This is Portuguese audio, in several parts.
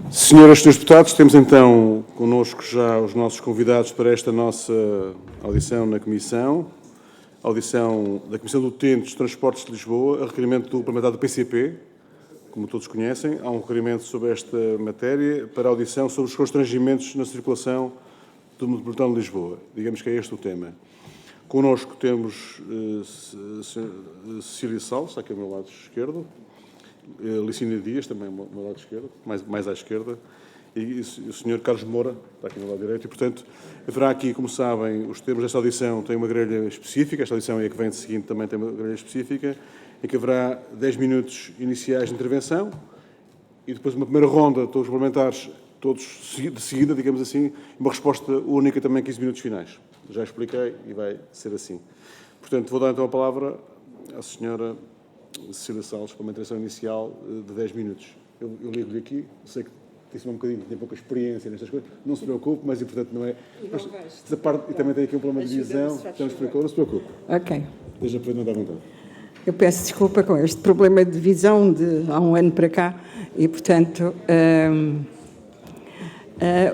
Senhoras e senhores deputados, temos então connosco já os nossos convidados para esta nossa audição na Comissão. Audição da Comissão de Utentes dos Transportes de Lisboa, a requerimento do parlamentar do PCP, como todos conhecem. Há um requerimento sobre esta matéria para audição sobre os constrangimentos na circulação do metropolitano de Lisboa. Digamos que é este o tema. Connosco temos Cecília Salles, está aqui ao meu lado esquerdo, Licínia Dias, também ao meu lado esquerdo, mais à esquerda, e o Sr. Carlos Moura, está aqui ao meu lado direito, e, portanto, haverá aqui, como sabem, os termos desta audição têm uma grelha específica, esta audição é a que vem de seguinte também tem uma grelha específica, em que haverá 10 minutos iniciais de intervenção, e depois uma primeira ronda, todos os parlamentares, todos de seguida, digamos assim, uma resposta única também, 15 minutos finais. Já expliquei e vai ser assim. Portanto, vou dar então a palavra à senhora Cecília Salles para uma intervenção inicial de 10 minutos. Eu ligo-lhe aqui, sei que tem um bocadinho, tem pouca experiência nestas coisas, não se preocupe, mas importante não é. E também tem aqui um problema de visão, não se preocupe. Ok. Deixa para não dar vontade. Eu peço desculpa com este problema de visão de há um ano para cá e, portanto,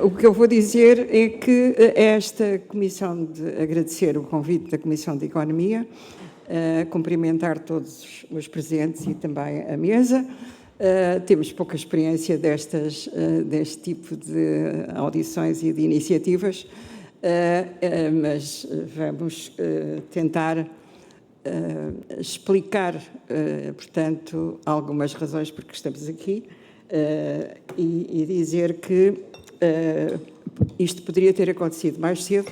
o que eu vou dizer é que esta comissão, de agradecer o convite da Comissão de Economia, cumprimentar todos os presentes e também a mesa. Temos pouca experiência deste tipo de audições e de iniciativas, mas vamos tentar explicar, portanto, algumas razões porque estamos aqui e dizer que isto poderia ter acontecido mais cedo,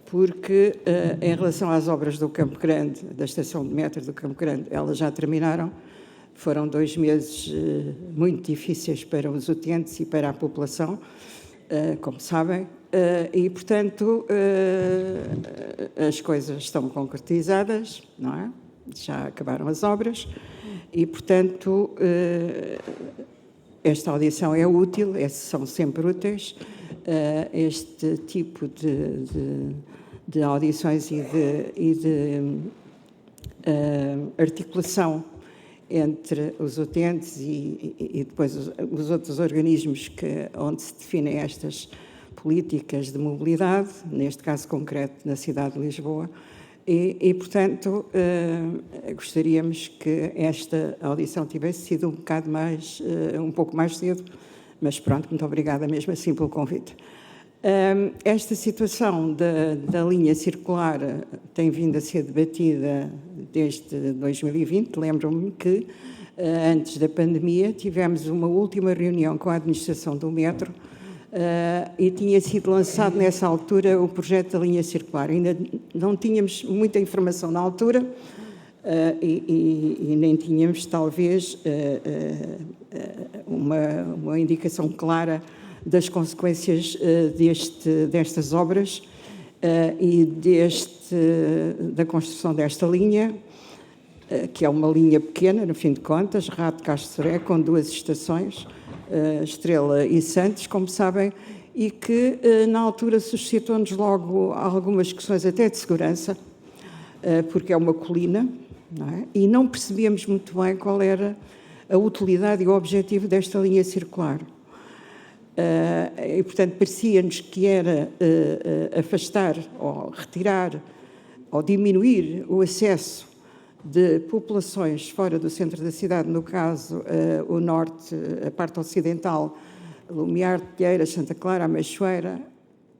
porque em relação às obras do Campo Grande, da estação de metro do Campo Grande, elas já terminaram. Foram 2 meses muito difíceis para os utentes e para a população, como sabem, e, portanto, as coisas estão concretizadas, não é? Já acabaram as obras e, portanto, esta audição é útil, são sempre úteis, este tipo de audições e de articulação entre os utentes e depois os outros organismos onde se definem estas políticas de mobilidade, neste caso concreto na cidade de Lisboa, e portanto, gostaríamos que esta audição tivesse sido um pouco mais cedo, mas pronto, muito obrigada mesmo assim pelo convite. Esta situação da linha circular tem vindo a ser debatida desde 2020. Lembro-me que, antes da pandemia, tivemos uma última reunião com a administração do metro e tinha sido lançado nessa altura o projeto da linha circular. Ainda não tínhamos muita informação na altura e nem tínhamos, talvez, uma indicação clara das consequências destas obras e da construção desta linha, que é uma linha pequena, no fim de contas, Rato Castro Soré, com 2 estações, Estrela e Santos, como sabem, e que na altura suscitou-nos logo algumas questões até de segurança, porque é uma colina, não é? E não percebíamos muito bem qual era a utilidade e o objetivo desta linha circular. E, portanto, parecia-nos que era afastar ou retirar ou diminuir o acesso de populações fora do centro da cidade, no caso, o norte, a parte ocidental, Lumiar, Telheiras, Santa Clara, Amachoeira,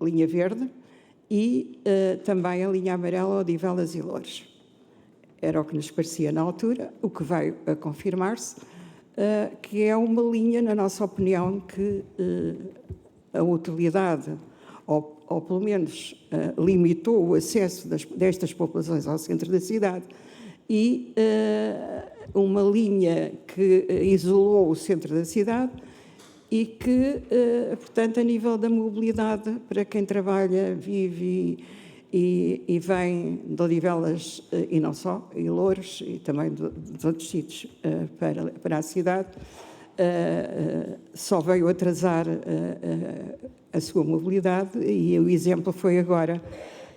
linha verde, e também a linha amarela, Odivelas e Loures. Era o que nos parecia na altura, o que veio a confirmar-se, que é uma linha, na nossa opinião, que a utilidade, ou pelo menos limitou o acesso destas populações ao centro da cidade, e uma linha que isolou o centro da cidade e que, portanto, a nível da mobilidade, para quem trabalha, vive e vem de Odivelas e não só, e Loures e também dos outros sítios para a cidade, só veio atrasar a sua mobilidade, e o exemplo foi agora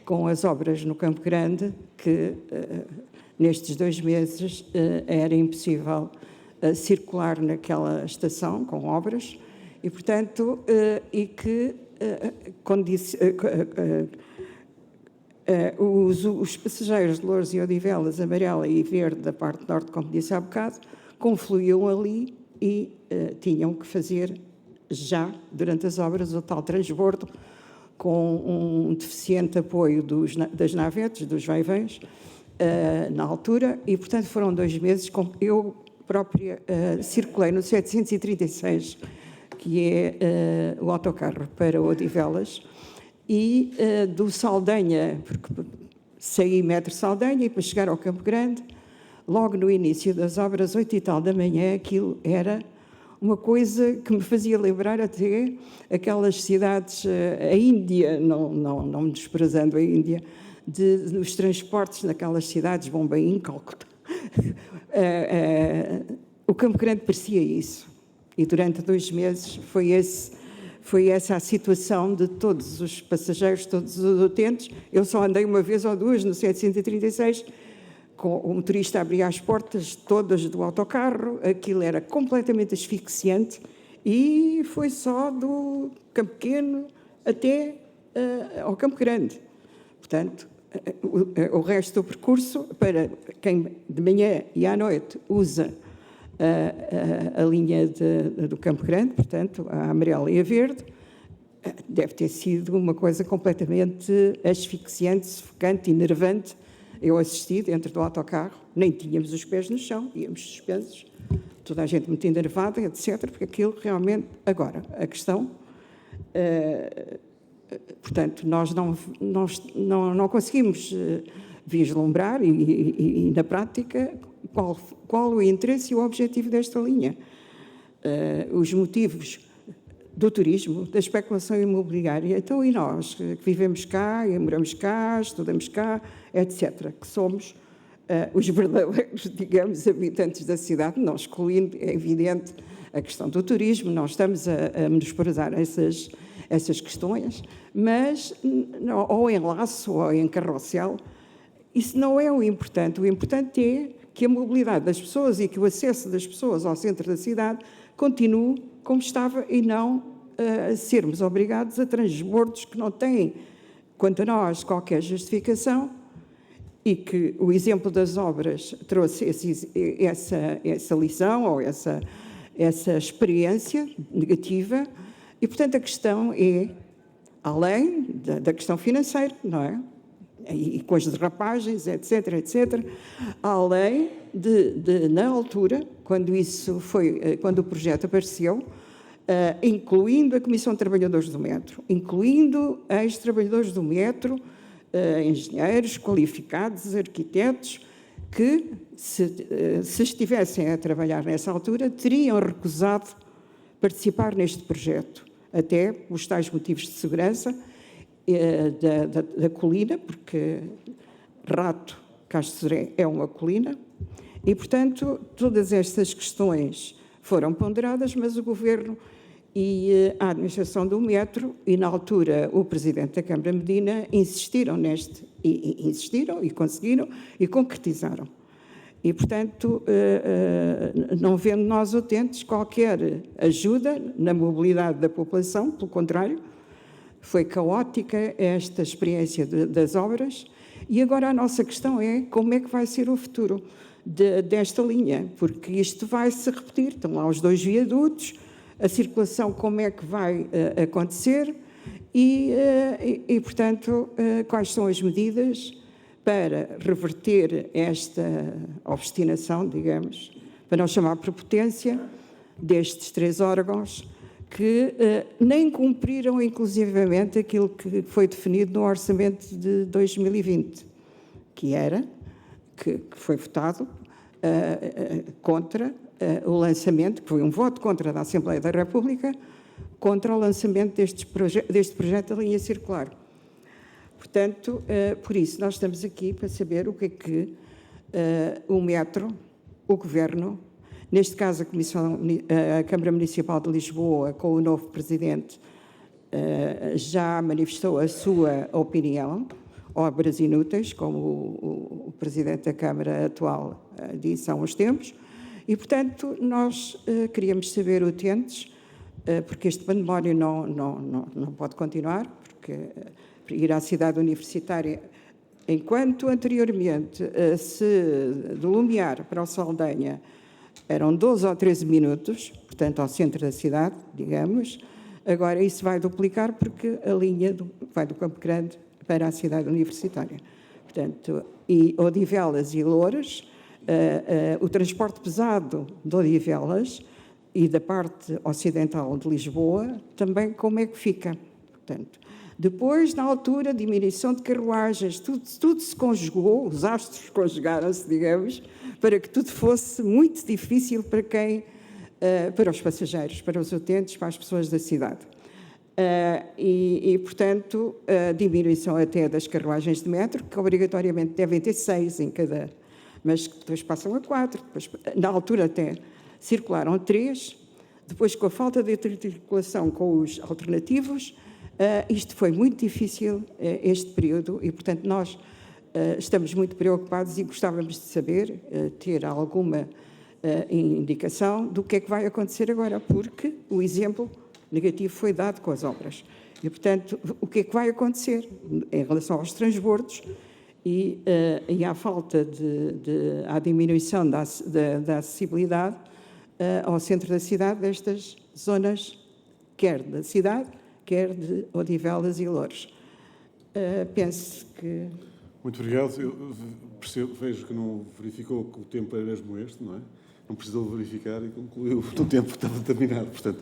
com as obras no Campo Grande, que nestes 2 meses era impossível circular naquela estação com obras, E, portanto, quando disse, os passageiros de Loures e Odivelas, amarela e verde, da parte norte, como disse há bocado, confluíam ali e tinham que fazer já, durante as obras, o tal transbordo, com um deficiente apoio das navetes, dos vai-vens, na altura, e, portanto, foram 2 meses. Eu própria circulei no 736, que é o autocarro para Odivelas, e do Saldanha, porque saí metro Saldanha, e para chegar ao Campo Grande, logo no início das obras, 8 e tal da manhã, aquilo era uma coisa que me fazia lembrar até aquelas cidades, a Índia, não me desprezando a Índia, dos transportes naquelas cidades, Bombaim, Calcutá. O Campo Grande parecia isso. E durante 2 meses foi essa a situação de todos os passageiros, todos os utentes. Eu só andei uma vez ou duas no 736, com o motorista abria as portas todas do autocarro, aquilo era completamente asfixiante, e foi só do Campo Pequeno até ao Campo Grande. Portanto, o resto do percurso, para quem de manhã e à noite usa a linha do Campo Grande, portanto, a amarela e a verde, deve ter sido uma coisa completamente asfixiante, sufocante, enervante. Eu assisti dentro do autocarro, nem tínhamos os pés no chão, íamos suspensos, toda a gente muito enervada, etc., porque aquilo realmente... Agora, a questão... portanto, nós não conseguimos vislumbrar, e na prática, qual o interesse e o objetivo desta linha. Os motivos do turismo, da especulação imobiliária. Então, e nós, que vivemos cá, e moramos cá, estudamos cá, etc., que somos os verdadeiros, digamos, habitantes da cidade, não excluindo, é evidente, a questão do turismo, não estamos a menosprezar essas questões, mas, ou em laço, ou em carrossel, isso não é o importante. O importante é que a mobilidade das pessoas e que o acesso das pessoas ao centro da cidade continue como estava e não sermos obrigados a transbordos que não têm, quanto a nós, qualquer justificação, e que o exemplo das obras trouxe essa lição ou essa experiência negativa. E, portanto, a questão é, além da questão financeira, não é? E com as derrapagens, etc., etc., além de na altura, quando o projeto apareceu, incluindo a Comissão de Trabalhadores do Metro, incluindo ex-trabalhadores do Metro, engenheiros qualificados, arquitetos, que, se estivessem a trabalhar nessa altura, teriam recusado participar neste projeto, até os tais motivos de segurança da colina, porque Rato, Castro Sodré é uma colina, e, portanto, todas estas questões foram ponderadas, mas o Governo e a administração do Metro, e na altura o Presidente da Câmara, Medina, insistiram e conseguiram e concretizaram. E, portanto, não vendo nós utentes qualquer ajuda na mobilidade da população, pelo contrário, foi caótica esta experiência das obras, e agora a nossa questão é como é que vai ser o futuro desta linha, porque isto vai se repetir, estão lá os 2 viadutos, a circulação como é que vai acontecer e, portanto, quais são as medidas para reverter esta obstinação, digamos, para não chamar prepotência, destes 3 órgãos que nem cumpriram, inclusivamente, aquilo que foi definido no orçamento de 2020, que foi votado contra o lançamento, que foi um voto contra da Assembleia da República, contra o lançamento deste projeto da linha circular. Portanto, por isso, nós estamos aqui para saber o que é que o Metro, o Governo, neste caso a Câmara Municipal de Lisboa, com o novo Presidente, já manifestou a sua opinião, obras inúteis, como o Presidente da Câmara atual disse há uns tempos, e, portanto, nós queríamos saber, utentes, porque este pandemónio não pode continuar, porque ir à cidade universitária, enquanto anteriormente do Lumiar para o Saldanha eram 12 ou 13 minutos, portanto ao centro da cidade, digamos, agora isso vai duplicar porque a linha vai do Campo Grande para a cidade universitária. Portanto, e Odivelas e Loures, o transporte pesado de Odivelas e da parte ocidental de Lisboa, também como é que fica? Portanto, depois, na altura, diminuição de carruagens, tudo se conjugou, os astros conjugaram-se, digamos, para que tudo fosse muito difícil para os passageiros, para os utentes, para as pessoas da cidade. Portanto, a diminuição até das carruagens de metro, que obrigatoriamente devem ter 6 em cada, mas que depois passam a 4, depois, na altura até circularam 3, depois com a falta de articulação com os alternativos, isto foi muito difícil, este período, e, portanto, nós estamos muito preocupados e gostávamos de saber, ter alguma indicação do que é que vai acontecer agora, porque o exemplo negativo foi dado com as obras. E, portanto, o que é que vai acontecer em relação aos transbordos e à falta à diminuição da acessibilidade ao centro da cidade destas zonas, quer da cidade, quer de Odivelas e Loures. Penso que... Muito obrigado. Eu vejo que não verificou que o tempo era mesmo este, não é? Não precisou verificar e concluiu que o tempo estava terminado. Portanto,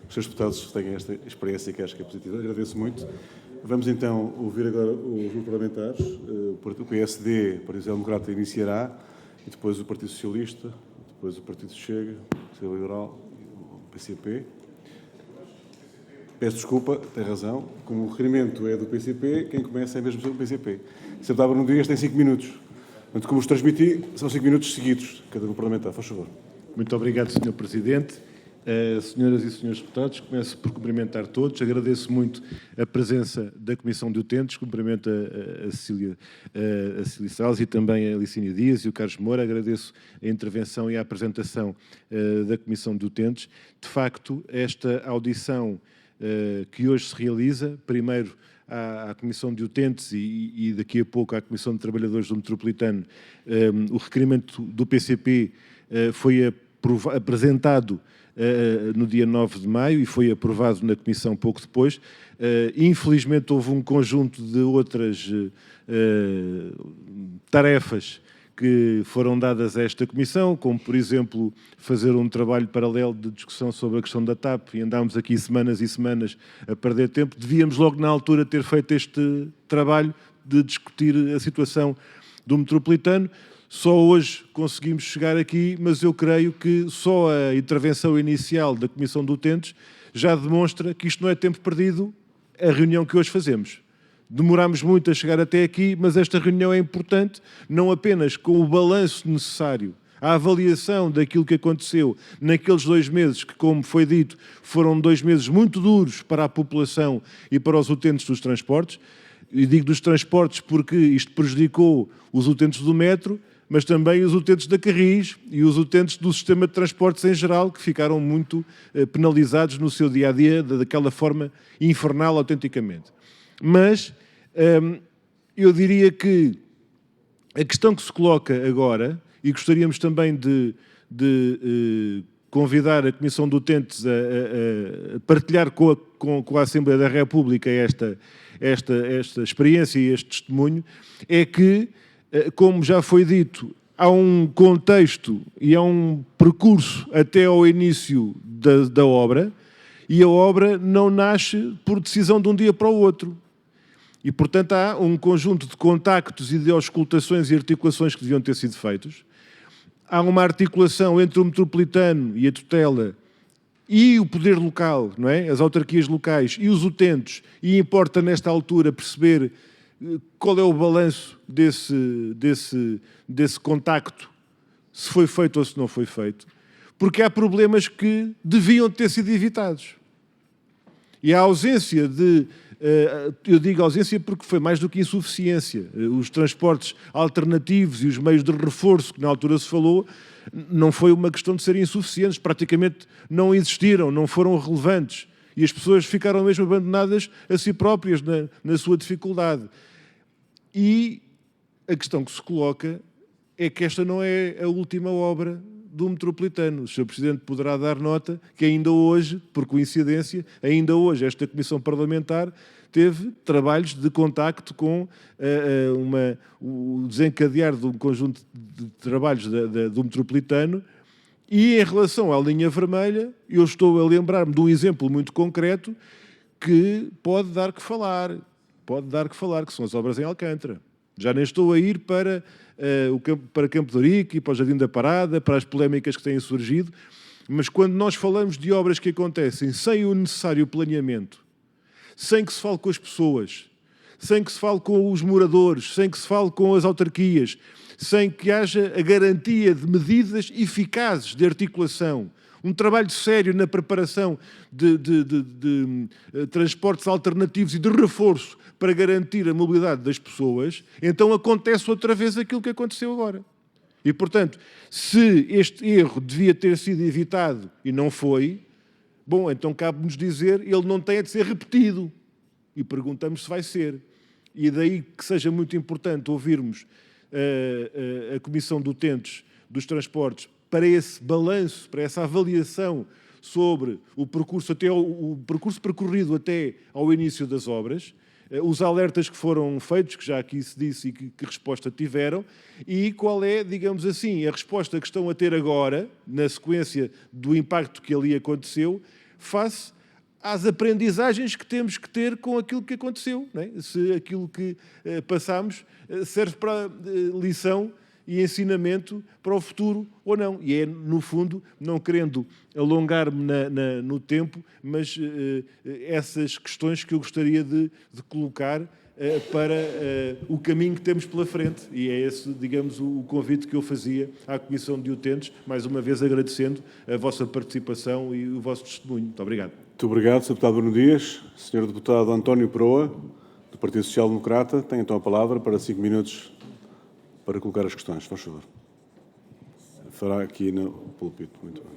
os seus deputados têm esta experiência que acho que é positiva. Agradeço muito. Vamos então ouvir agora os grupos parlamentares. O PSD, o Partido Social Democrata, iniciará, e depois o Partido Socialista, depois o Partido Chega, o Partido Liberal e o PCP. Peço desculpa, tem razão. Como o requerimento é do PCP, quem começa é mesmo o PCP. Se eu estava no dia, tem 5 minutos. Portanto, como os transmiti, são 5 minutos seguidos, cada grupo parlamentar. Faz favor. Muito obrigado, Sr. Presidente. Senhoras e senhores deputados, começo por cumprimentar todos. Agradeço muito a presença da Comissão de Utentes, cumprimento a Cecília Salles e também a Licínia Dias e o Carlos Moura. Agradeço a intervenção e a apresentação da Comissão de Utentes. De facto, esta audição que hoje se realiza, primeiro à Comissão de Utentes e daqui a pouco à Comissão de Trabalhadores do Metropolitano, o requerimento do PCP foi apresentado no dia 9 de maio e foi aprovado na Comissão pouco depois. Infelizmente houve um conjunto de outras tarefas que foram dadas a esta Comissão, como, por exemplo, fazer um trabalho paralelo de discussão sobre a questão da TAP, e andámos aqui semanas e semanas a perder tempo. Devíamos logo na altura ter feito este trabalho de discutir a situação do metropolitano. Só hoje conseguimos chegar aqui, mas eu creio que só a intervenção inicial da Comissão de Utentes já demonstra que isto não é tempo perdido, a reunião que hoje fazemos. Demorámos muito a chegar até aqui, mas esta reunião é importante, não apenas com o balanço necessário, a avaliação daquilo que aconteceu naqueles 2 meses, que, como foi dito, foram 2 meses muito duros para a população e para os utentes dos transportes. E digo dos transportes porque isto prejudicou os utentes do metro, mas também os utentes da Carris e os utentes do sistema de transportes em geral, que ficaram muito penalizados no seu dia-a-dia, daquela forma infernal, autenticamente. Mas eu diria que a questão que se coloca agora, e gostaríamos também de convidar a Comissão de Utentes a partilhar com a Assembleia da República esta experiência e este testemunho, é que, como já foi dito, há um contexto e há um percurso até ao início da obra, e a obra não nasce por decisão de um dia para o outro. E, portanto, há um conjunto de contactos e de auscultações e articulações que deviam ter sido feitos. Há uma articulação entre o metropolitano e a tutela e o poder local, não é? As autarquias locais e os utentes, e importa, nesta altura, perceber qual é o balanço desse contacto, se foi feito ou se não foi feito, porque há problemas que deviam ter sido evitados. E a ausência de eu digo ausência porque foi mais do que insuficiência. Os transportes alternativos e os meios de reforço que na altura se falou, não foi uma questão de serem insuficientes, praticamente não existiram, não foram relevantes. E as pessoas ficaram mesmo abandonadas a si próprias na sua dificuldade. E a questão que se coloca é que esta não é a última obra do metropolitano. O Sr. Presidente poderá dar nota que ainda hoje, por coincidência, ainda hoje esta Comissão Parlamentar teve trabalhos de contacto com o desencadear de um conjunto de trabalhos do metropolitano. E em relação à linha vermelha, eu estou a lembrar-me de um exemplo muito concreto que pode dar que falar, que são as obras em Alcântara. Já nem estou a ir para Campo de Ourique e para o Jardim da Parada, para as polémicas que têm surgido, mas quando nós falamos de obras que acontecem sem o necessário planeamento, sem que se fale com as pessoas, sem que se fale com os moradores, sem que se fale com as autarquias, sem que haja a garantia de medidas eficazes de articulação, um trabalho sério na preparação de transportes alternativos e de reforço para garantir a mobilidade das pessoas, então acontece outra vez aquilo que aconteceu agora. E, portanto, se este erro devia ter sido evitado e não foi, bom, então cabe-nos dizer, ele não tem de ser repetido. E perguntamos se vai ser. E daí que seja muito importante ouvirmos a Comissão de Utentes dos Transportes para esse balanço, para essa avaliação sobre o percurso, o percurso percorrido até ao início das obras, os alertas que foram feitos, que já aqui se disse e que resposta tiveram, e qual é, digamos assim, a resposta que estão a ter agora, na sequência do impacto que ali aconteceu, face às aprendizagens que temos que ter com aquilo que aconteceu. Não é? Se aquilo que passámos serve para lição e ensinamento para o futuro ou não. E é, no fundo, não querendo alongar-me no tempo, mas essas questões que eu gostaria de colocar para o caminho que temos pela frente. E é esse, digamos, o convite que eu fazia à Comissão de Utentes, mais uma vez agradecendo a vossa participação e o vosso testemunho. Muito obrigado. Muito obrigado, Sr. Deputado Bruno Dias. Sr. Deputado António Proa, do Partido Social Democrata, tem então a palavra para 5 minutos para colocar as questões. Faz favor. Fará aqui no púlpito. Muito bem.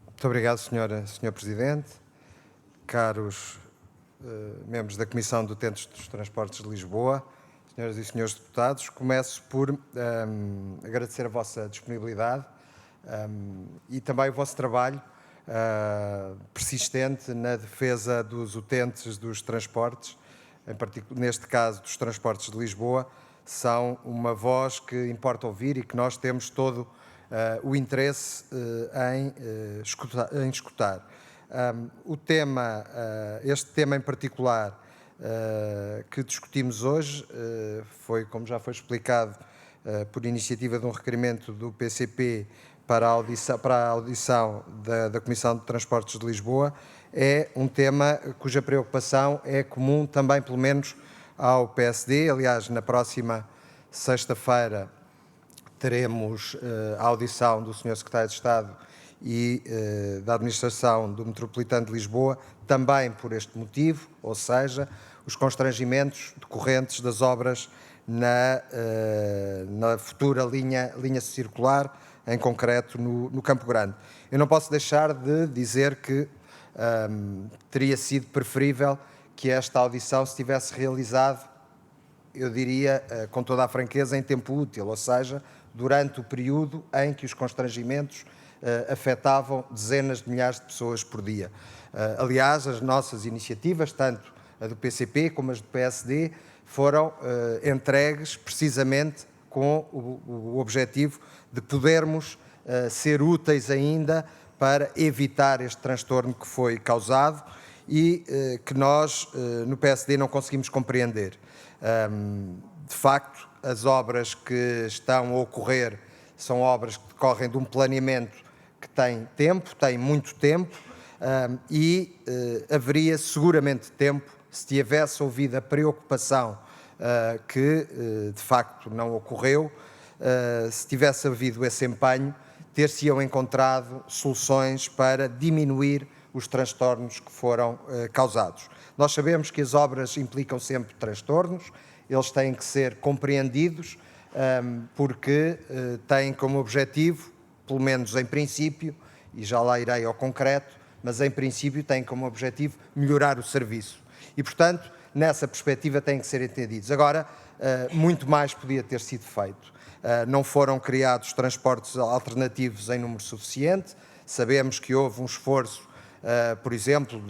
Muito obrigado, Sr. Presidente. Caros membros da Comissão de Utentes dos Transportes de Lisboa, senhoras e senhores deputados, começo por agradecer a vossa disponibilidade e também o vosso trabalho persistente na defesa dos utentes dos transportes, em particular, neste caso dos transportes de Lisboa. São uma voz que importa ouvir e que nós temos todo o interesse em escutar. Este tema em particular que discutimos hoje foi, como já foi explicado, por iniciativa de um requerimento do PCP para a audição da Comissão de Transportes de Lisboa. É um tema cuja preocupação é comum também, pelo menos, ao PSD. Aliás, na próxima sexta-feira teremos a audição do Sr. Secretário de Estado e da Administração do Metropolitano de Lisboa, também por este motivo, ou seja, os constrangimentos decorrentes das obras na futura linha circular, em concreto no Campo Grande. Eu não posso deixar de dizer que teria sido preferível que esta audição se tivesse realizado, eu diria, com toda a franqueza, em tempo útil, ou seja, durante o período em que os constrangimentos afetavam dezenas de milhares de pessoas por dia. Aliás, as nossas iniciativas, tanto a do PCP como as do PSD, foram entregues precisamente com o objetivo de podermos ser úteis ainda para evitar este transtorno que foi causado e que nós, no PSD, não conseguimos compreender. De facto, as obras que estão a ocorrer são obras que decorrem de um planeamento que tem tempo, tem muito tempo, Haveria seguramente tempo, se tivesse ouvido a preocupação que de facto não ocorreu, se tivesse havido esse empenho, ter-se-iam encontrado soluções para diminuir os transtornos que foram causados. Nós sabemos que as obras implicam sempre transtornos, eles têm que ser compreendidos porque têm como objetivo, pelo menos em princípio, e já lá irei ao concreto, mas em princípio têm como objetivo melhorar o serviço. E, portanto, nessa perspectiva têm que ser entendidos. Agora, muito mais podia ter sido feito. Não foram criados transportes alternativos em número suficiente. Sabemos que houve um esforço, por exemplo,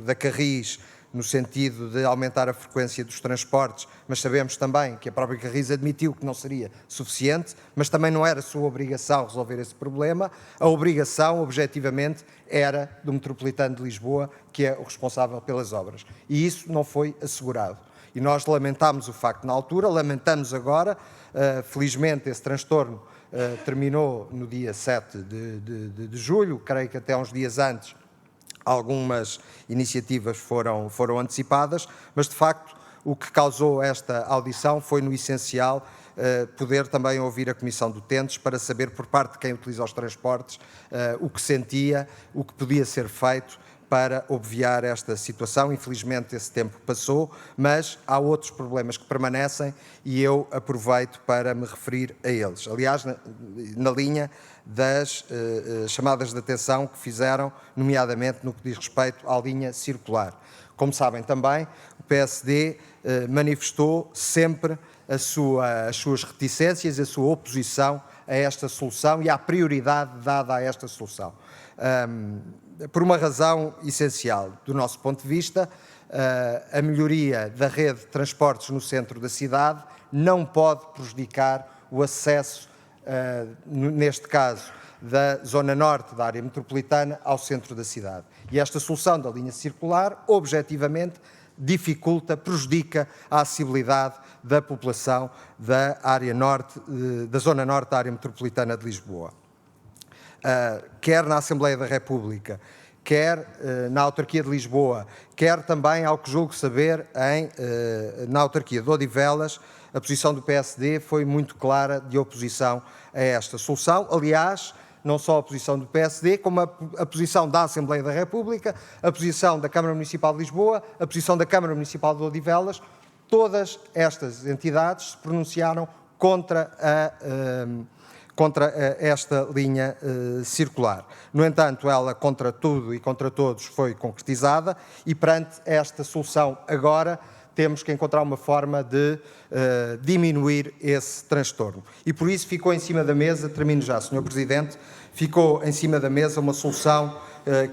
da Carris, no sentido de aumentar a frequência dos transportes, mas sabemos também que a própria Carris admitiu que não seria suficiente, mas também não era sua obrigação resolver esse problema. A obrigação, objetivamente, era do Metropolitano de Lisboa, que é o responsável pelas obras. E isso não foi assegurado. E nós lamentámos o facto na altura, lamentamos agora. Felizmente, esse transtorno terminou no dia 7 de julho, creio que até uns dias antes algumas iniciativas foram antecipadas, mas de facto o que causou esta audição foi no essencial poder também ouvir a Comissão de Utentes para saber por parte de quem utiliza os transportes o que sentia, o que podia ser feito para obviar esta situação. Infelizmente esse tempo passou, mas há outros problemas que permanecem e eu aproveito para me referir a eles. Aliás, na linha das chamadas de atenção que fizeram, nomeadamente no que diz respeito à linha circular. Como sabem também, o PSD manifestou sempre as suas reticências, a sua oposição a esta solução e à prioridade dada a esta solução. Por uma razão essencial, do nosso ponto de vista, a melhoria da rede de transportes no centro da cidade não pode prejudicar o acesso, neste caso, da zona norte da área metropolitana ao centro da cidade. E esta solução da linha circular, objetivamente, dificulta, prejudica a acessibilidade da população da área norte, da zona norte da área metropolitana de Lisboa. Quer na Assembleia da República, quer na autarquia de Lisboa, quer também, ao que julgo saber, na autarquia de Odivelas, a posição do PSD foi muito clara de oposição a esta solução. Aliás, não só a posição do PSD, como a posição da Assembleia da República, a posição da Câmara Municipal de Lisboa, a posição da Câmara Municipal de Odivelas, todas estas entidades se pronunciaram contra esta linha circular. No entanto, ela, contra tudo e contra todos, foi concretizada e, perante esta solução, agora temos que encontrar uma forma de diminuir esse transtorno. E por isso ficou em cima da mesa, termino já, Sr. Presidente, ficou em cima da mesa uma solução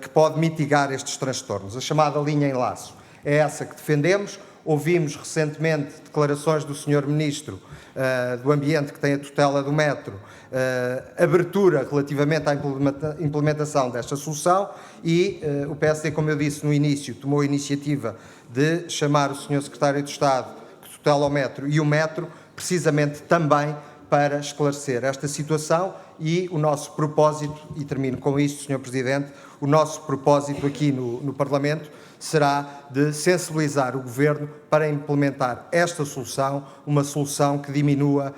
que pode mitigar estes transtornos, a chamada linha em laço. É essa que defendemos. Ouvimos recentemente declarações do Sr. Ministro do Ambiente, que tem a tutela do metro, abertura relativamente à implementação desta solução e o PSD, como eu disse no início, tomou a iniciativa de chamar o Sr. Secretário de Estado, que tutela o metro, e o metro, precisamente também para esclarecer esta situação e o nosso propósito, e termino com isto, Sr. Presidente, o nosso propósito aqui no Parlamento será de sensibilizar o Governo para implementar esta solução, uma solução que diminua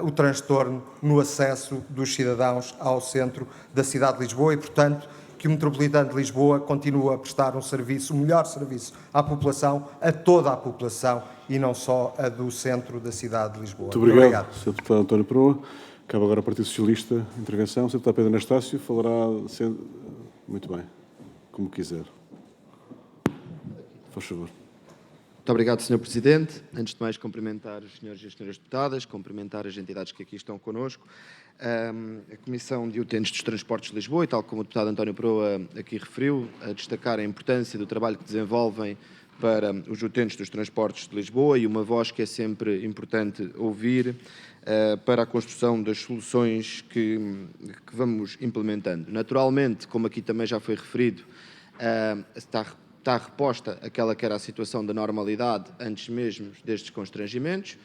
o transtorno no acesso dos cidadãos ao centro da cidade de Lisboa e, portanto, que o Metropolitano de Lisboa continue a prestar um serviço, o melhor serviço à população, a toda a população e não só a do centro da cidade de Lisboa. Muito obrigado, Sr. Deputado António Proa. Cabe agora ao Partido Socialista a intervenção. O Sr. Deputado Pedro Anastácio falará... Muito bem, como quiser. Faz favor. Muito obrigado, Sr. Presidente. Antes de mais, cumprimentar os senhores e as senhoras deputadas, cumprimentar as entidades que aqui estão connosco. A Comissão de Utentes dos Transportes de Lisboa, e tal como o deputado António Proa aqui referiu, a destacar a importância do trabalho que desenvolvem para os utentes dos transportes de Lisboa e uma voz que é sempre importante ouvir para a construção das soluções que vamos implementando. Naturalmente, como aqui também já foi referido, está reposta aquela que era a situação da normalidade antes mesmo destes constrangimentos.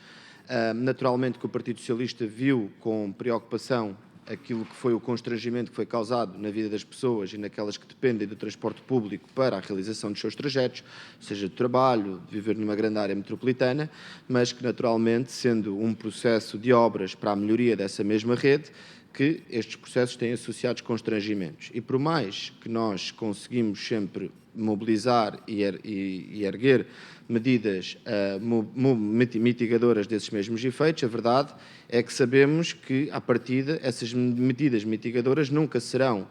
Naturalmente que o Partido Socialista viu com preocupação aquilo que foi o constrangimento que foi causado na vida das pessoas e naquelas que dependem do transporte público para a realização dos seus trajetos, seja de trabalho, de viver numa grande área metropolitana, mas que naturalmente, sendo um processo de obras para a melhoria dessa mesma rede, que estes processos têm associados constrangimentos. E por mais que nós conseguimos sempre mobilizar e erguer medidas mitigadoras desses mesmos efeitos, a verdade é que sabemos que, à partida, essas medidas mitigadoras nunca serão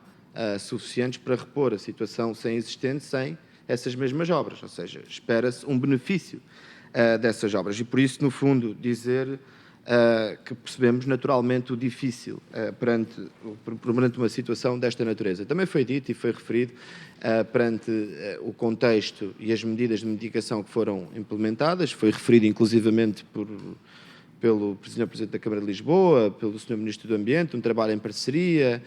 suficientes para repor a situação existente sem essas mesmas obras, ou seja, espera-se um benefício dessas obras. E por isso, no fundo, dizer que percebemos naturalmente o difícil perante uma situação desta natureza. Também foi dito e foi referido perante o contexto e as medidas de mitigação que foram implementadas, foi referido inclusivamente pelo Sr. Presidente da Câmara de Lisboa, pelo Sr. Ministro do Ambiente, um trabalho em parceria,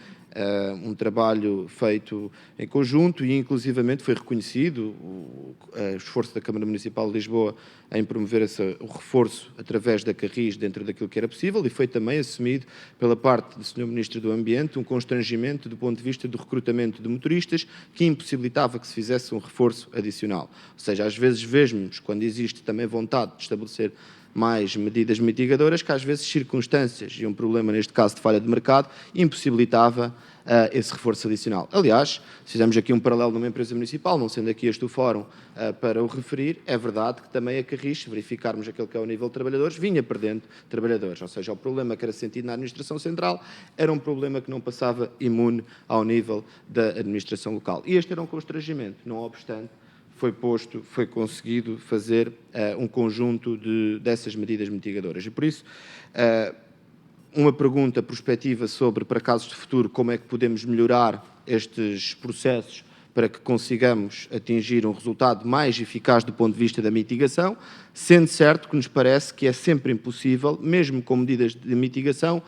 um trabalho feito em conjunto e inclusivamente foi reconhecido o esforço da Câmara Municipal de Lisboa em promover o reforço através da Carris dentro daquilo que era possível e foi também assumido pela parte do Sr. Ministro do Ambiente um constrangimento do ponto de vista do recrutamento de motoristas que impossibilitava que se fizesse um reforço adicional. Ou seja, às vezes vemos, quando existe também vontade de estabelecer mais medidas mitigadoras, que às vezes circunstâncias e um problema, neste caso de falha de mercado, impossibilitava esse reforço adicional. Aliás, se fizermos aqui um paralelo numa empresa municipal, não sendo aqui este o fórum para o referir, é verdade que também a Carris, se verificarmos aquilo que é o nível de trabalhadores, vinha perdendo trabalhadores, ou seja, o problema que era sentido na administração central era um problema que não passava imune ao nível da administração local. E este era um constrangimento, não obstante, foi conseguido fazer um conjunto dessas medidas mitigadoras. E por isso, uma pergunta prospectiva sobre, para casos de futuro, como é que podemos melhorar estes processos para que consigamos atingir um resultado mais eficaz do ponto de vista da mitigação, sendo certo que nos parece que é sempre impossível, mesmo com medidas de mitigação,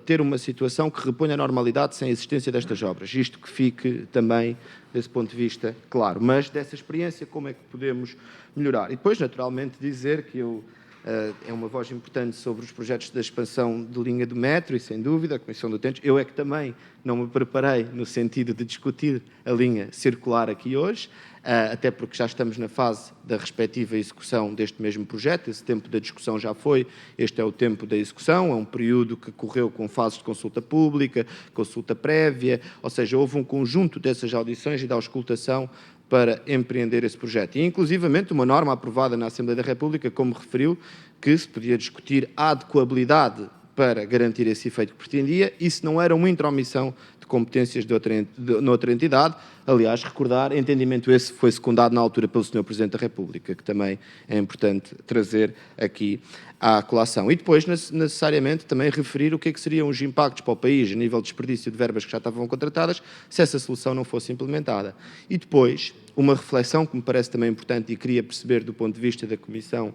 ter uma situação que reponha a normalidade sem a existência destas obras. Isto que fique também, desse ponto de vista, claro. Mas, dessa experiência, como é que podemos melhorar? E depois, naturalmente, dizer que é uma voz importante sobre os projetos da expansão de linha do metro e, sem dúvida, a Comissão do Utentes. Eu é que também não me preparei no sentido de discutir a linha circular aqui hoje, até porque já estamos na fase da respectiva execução deste mesmo projeto. Esse tempo da discussão já foi, este é o tempo da execução, é um período que correu com fases de consulta pública, consulta prévia, ou seja, houve um conjunto dessas audições e da auscultação para empreender esse projeto. E, inclusivamente, uma norma aprovada na Assembleia da República, como referiu, que se podia discutir a adequabilidade para garantir esse efeito que pretendia, isso não era uma intromissão de competências de outra entidade. Aliás, recordar, entendimento esse foi secundado na altura pelo Sr. Presidente da República, que também é importante trazer aqui à colação. E depois, necessariamente, também referir o que é que seriam os impactos para o país a nível de desperdício de verbas que já estavam contratadas, se essa solução não fosse implementada. E depois, uma reflexão que me parece também importante e queria perceber do ponto de vista da Comissão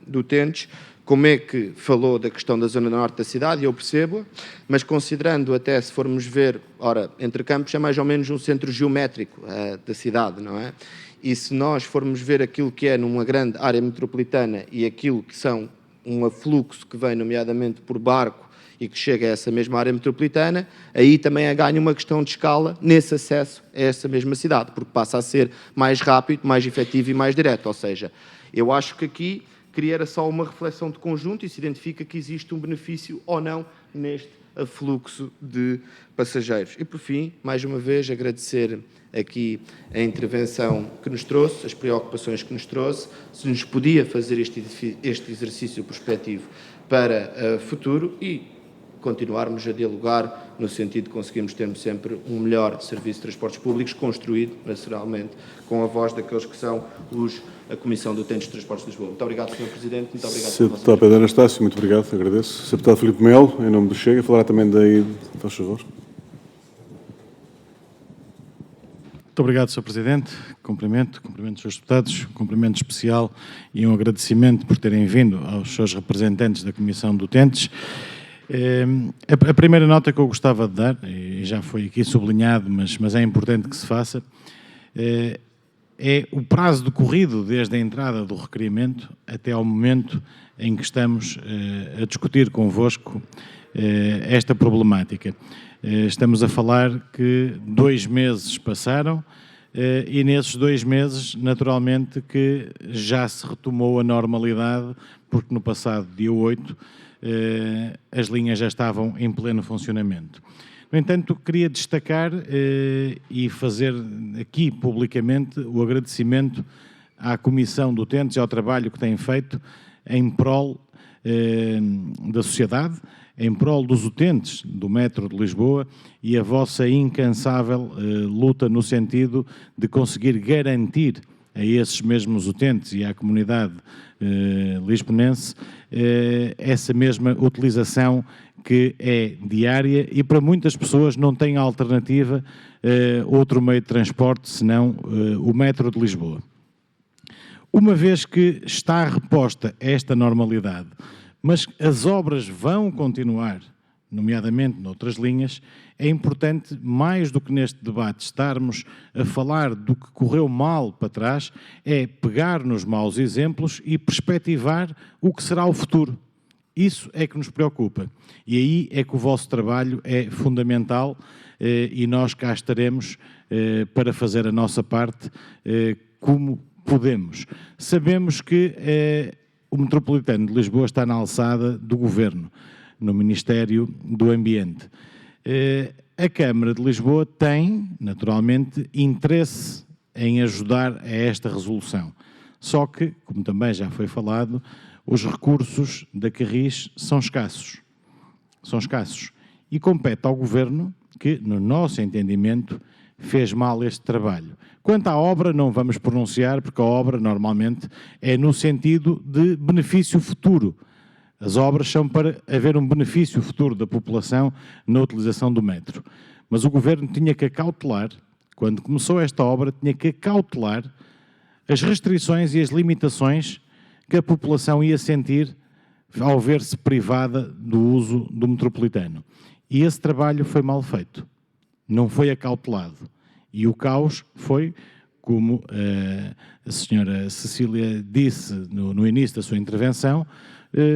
do Utentes, como é que falou da questão da zona norte da cidade, e eu percebo, mas considerando até, se formos ver, ora, Entre Campos é mais ou menos um centro geométrico da cidade, não é? E se nós formos ver aquilo que é numa grande área metropolitana e aquilo que são um afluxo que vem, nomeadamente, por barco e que chega a essa mesma área metropolitana, aí também é ganho uma questão de escala nesse acesso a essa mesma cidade, porque passa a ser mais rápido, mais efetivo e mais direto, ou seja, eu acho que aqui queria só uma reflexão de conjunto e se identifica que existe um benefício ou não neste afluxo de passageiros. E, por fim, mais uma vez, agradecer aqui a intervenção que nos trouxe, as preocupações que nos trouxe, se nos podia fazer este exercício prospectivo para futuro e continuarmos a dialogar no sentido de conseguirmos ter sempre um melhor serviço de transportes públicos construído, naturalmente, com a voz daqueles que são a Comissão do Utentes de Transportes de Lisboa. Muito obrigado, Sr. Presidente. Muito obrigado. Sr. Deputado Pedro Anastácio, muito obrigado, agradeço. Sr. Deputado Filipe Melo, em nome do Chega, falará também daí, faz favor. Muito obrigado, Sr. Presidente. Cumprimento os seus deputados, um cumprimento especial e um agradecimento por terem vindo aos seus representantes da Comissão de Utentes. A primeira nota que eu gostava de dar, e já foi aqui sublinhado, mas é importante que se faça, é o prazo decorrido desde a entrada do requerimento até ao momento em que estamos a discutir convosco esta problemática. Estamos a falar que 2 meses passaram e nesses 2 meses, naturalmente, que já se retomou a normalidade, porque no passado dia 8 as linhas já estavam em pleno funcionamento. No entanto, queria destacar e fazer aqui publicamente o agradecimento à Comissão de Utentes e ao trabalho que tem feito em prol da sociedade, em prol dos utentes do metro de Lisboa e a vossa incansável luta no sentido de conseguir garantir a esses mesmos utentes e à comunidade lisbonense essa mesma utilização que é diária e para muitas pessoas não tem alternativa outro meio de transporte senão o metro de Lisboa. Uma vez que está reposta esta normalidade, mas as obras vão continuar, nomeadamente noutras linhas, é importante, mais do que neste debate, estarmos a falar do que correu mal para trás, é pegar nos maus exemplos e perspectivar o que será o futuro. Isso é que nos preocupa. E aí é que o vosso trabalho é fundamental e nós cá estaremos para fazer a nossa parte como podemos. Sabemos que o Metropolitano de Lisboa está na alçada do Governo, no Ministério do Ambiente. A Câmara de Lisboa tem, naturalmente, interesse em ajudar a esta resolução. Só que, como também já foi falado, os recursos da Carris são escassos. São escassos. E compete ao Governo que, no nosso entendimento, fez mal este trabalho. Quanto à obra, não vamos pronunciar, porque a obra, normalmente, é no sentido de benefício futuro. As obras são para haver um benefício futuro da população na utilização do metro. Mas o Governo tinha que acautelar, quando começou esta obra, tinha que acautelar as restrições e as limitações que a população ia sentir ao ver-se privada do uso do metropolitano. E esse trabalho foi mal feito. Não foi acautelado. E o caos foi, como a senhora Cecília disse no início da sua intervenção,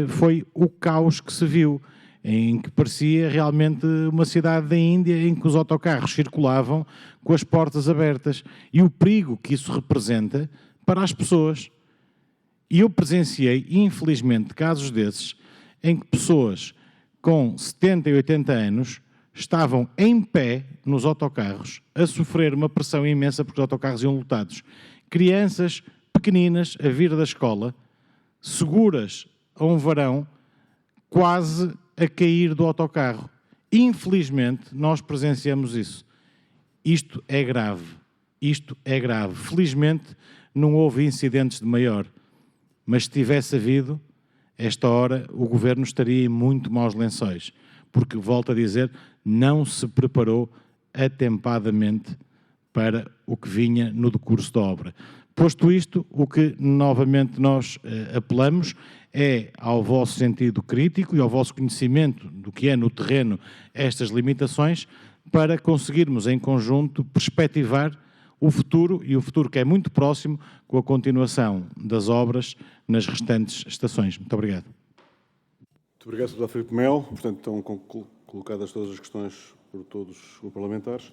foi o caos que se viu, em que parecia realmente uma cidade da Índia em que os autocarros circulavam com as portas abertas e o perigo que isso representa para as pessoas. E eu presenciei, infelizmente, casos desses em que pessoas com 70 e 80 anos estavam em pé nos autocarros a sofrer uma pressão imensa porque os autocarros iam lotados. Crianças pequeninas a vir da escola, seguras a um varão, quase a cair do autocarro. Infelizmente, nós presenciamos isso. Isto é grave. Isto é grave. Felizmente, não houve incidentes de maior. Mas se tivesse havido, esta hora o Governo estaria em muito maus lençóis. Porque, volto a dizer, não se preparou atempadamente para o que vinha no decurso da obra. Posto isto, o que novamente nós apelamos é ao vosso sentido crítico e ao vosso conhecimento do que é no terreno estas limitações para conseguirmos em conjunto perspectivar o futuro, e o futuro que é muito próximo, com a continuação das obras nas restantes estações. Muito obrigado. Muito obrigado, Sr. Filipe Melo. Portanto, estão colocadas todas as questões por todos os parlamentares.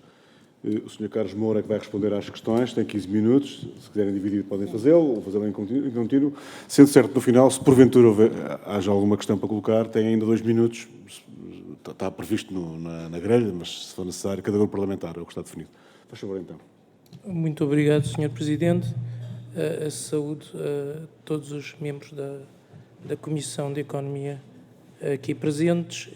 O Sr. Carlos Moura é que vai responder às questões, tem 15 minutos. Se quiserem dividir, podem fazê-lo, ou fazê-lo em contínuo. Sendo certo, no final, se porventura haja alguma questão para colocar, tem ainda 2 minutos. Está previsto na grelha, mas se for necessário, cada grupo parlamentar, é o que está definido. Faz favor, então. Muito obrigado, Sr. Presidente. Saúde a todos os membros da Comissão de Economia aqui presentes.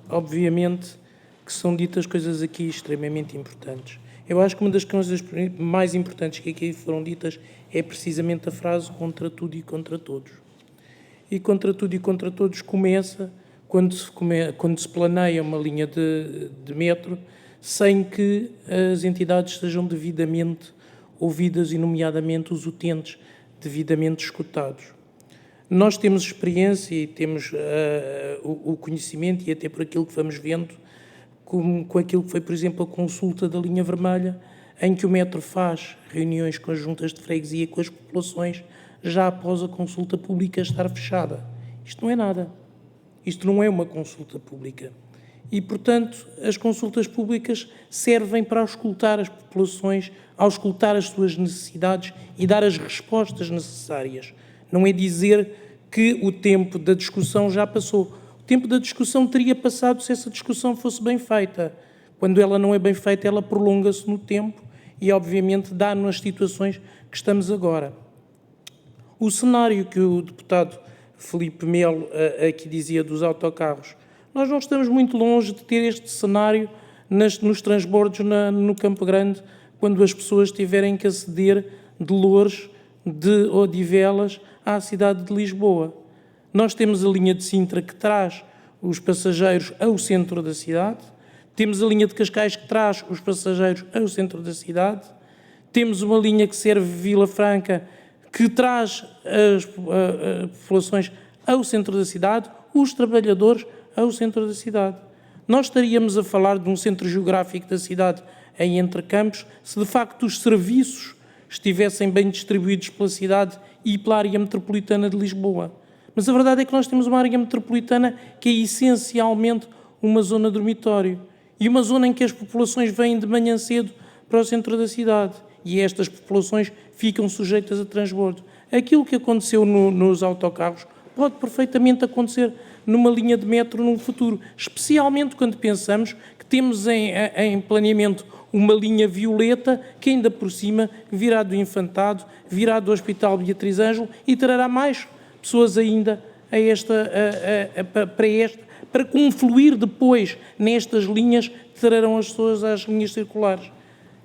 Obviamente que são ditas coisas aqui extremamente importantes. Eu acho que uma das coisas mais importantes que aqui foram ditas é precisamente a frase contra tudo e contra todos. E contra tudo e contra todos começa quando se planeia uma linha de metro sem que as entidades sejam devidamente ouvidas e, nomeadamente, os utentes devidamente escutados. Nós temos experiência e temos o conhecimento, e até por aquilo que vamos vendo, com aquilo que foi, por exemplo, a consulta da linha vermelha, em que o metro faz reuniões conjuntas de freguesia com as populações já após a consulta pública estar fechada. Isto não é nada. Isto não é uma consulta pública. E, portanto, as consultas públicas servem para auscultar as populações, auscultar as suas necessidades e dar as respostas necessárias. Não é dizer que o tempo da discussão já passou. O tempo da discussão teria passado se essa discussão fosse bem feita. Quando ela não é bem feita, ela prolonga-se no tempo e, obviamente, dá-nos as situações que estamos agora. O cenário que o deputado Filipe Melo aqui dizia dos autocarros, nós não estamos muito longe de ter este cenário nos transbordos no Campo Grande, quando as pessoas tiverem que aceder de Loures, de Odivelas, à cidade de Lisboa. Nós temos a linha de Sintra que traz os passageiros ao centro da cidade, temos a linha de Cascais que traz os passageiros ao centro da cidade, temos uma linha que serve Vila Franca que traz as populações ao centro da cidade, os trabalhadores ao centro da cidade. Nós estaríamos a falar de um centro geográfico da cidade em Entrecampos se de facto os serviços estivessem bem distribuídos pela cidade e pela área metropolitana de Lisboa. Mas a verdade é que nós temos uma área metropolitana que é essencialmente uma zona dormitório e uma zona em que as populações vêm de manhã cedo para o centro da cidade e estas populações ficam sujeitas a transbordo. Aquilo que aconteceu nos autocarros pode perfeitamente acontecer numa linha de metro no futuro, especialmente quando pensamos que temos em planeamento uma linha violeta que ainda por cima virá do Infantado, virá do Hospital Beatriz Ângelo e trará mais pessoas ainda para confluir depois nestas linhas que trarão as pessoas às linhas circulares.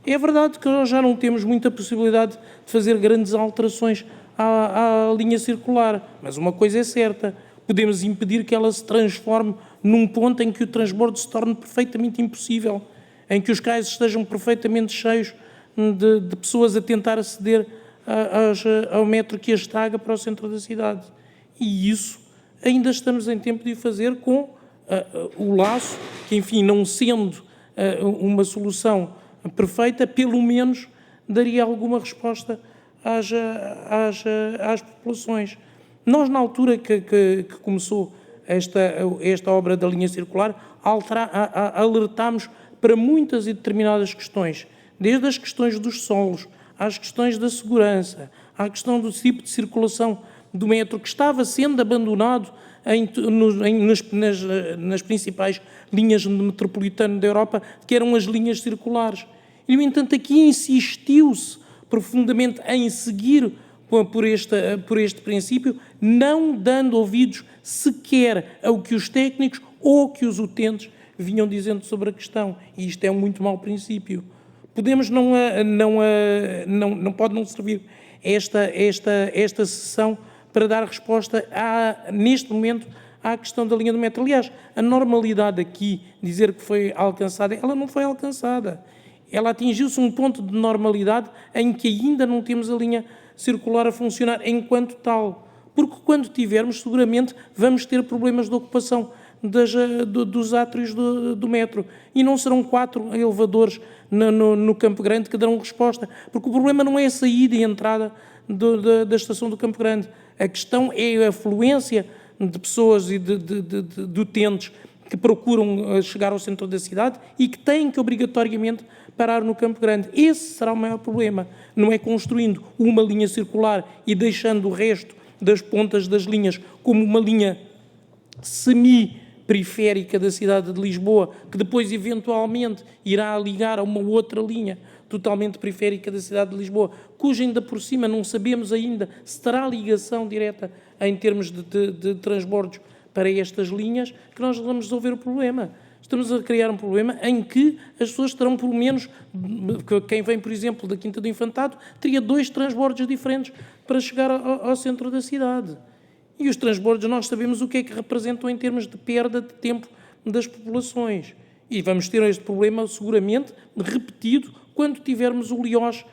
É verdade que nós já não temos muita possibilidade de fazer grandes alterações à linha circular, mas uma coisa é certa, podemos impedir que ela se transforme num ponto em que o transbordo se torne perfeitamente impossível, em que os cais estejam perfeitamente cheios de pessoas a tentar aceder ao metro que as traga para o centro da cidade. E isso ainda estamos em tempo de o fazer com o laço, que enfim, não sendo uma solução perfeita, pelo menos daria alguma resposta às populações. Nós, na altura que começou esta obra da linha circular, alertámos para muitas e determinadas questões, desde as questões dos solos, às questões da segurança, à questão do tipo de circulação do metro, que estava sendo abandonado nas principais linhas metropolitanas da Europa, que eram as linhas circulares. E, no entanto, aqui insistiu-se profundamente em seguir por este princípio, não dando ouvidos sequer ao que os técnicos ou que os utentes vinham dizendo sobre a questão. E isto é um muito mau princípio. Podemos não pode não servir esta sessão para dar resposta neste momento à questão da linha do metro. Aliás, a normalidade aqui, dizer que foi alcançada, ela não foi alcançada. Ela atingiu-se um ponto de normalidade em que ainda não temos a linha circular a funcionar enquanto tal. Porque quando tivermos, seguramente vamos ter problemas de ocupação dos átrios do metro. E não serão 4 elevadores no Campo Grande que darão resposta. Porque o problema não é a saída e a entrada da estação do Campo Grande. A questão é a afluência de pessoas e de utentes que procuram chegar ao centro da cidade e que têm que obrigatoriamente parar no Campo Grande. Esse será o maior problema. Não é construindo uma linha circular e deixando o resto das pontas das linhas como uma linha semi-periférica da cidade de Lisboa, que depois eventualmente irá ligar a uma outra linha totalmente periférica da cidade de Lisboa, cuja ainda por cima não sabemos ainda se terá ligação direta em termos de transbordos para estas linhas, que nós vamos resolver o problema. Estamos a criar um problema em que as pessoas terão, pelo menos, quem vem, por exemplo, da Quinta do Infantado, teria 2 transbordos diferentes para chegar ao centro da cidade. E os transbordos, nós sabemos o que é que representam em termos de perda de tempo das populações. E vamos ter este problema, seguramente, repetido, quando tivermos o Liós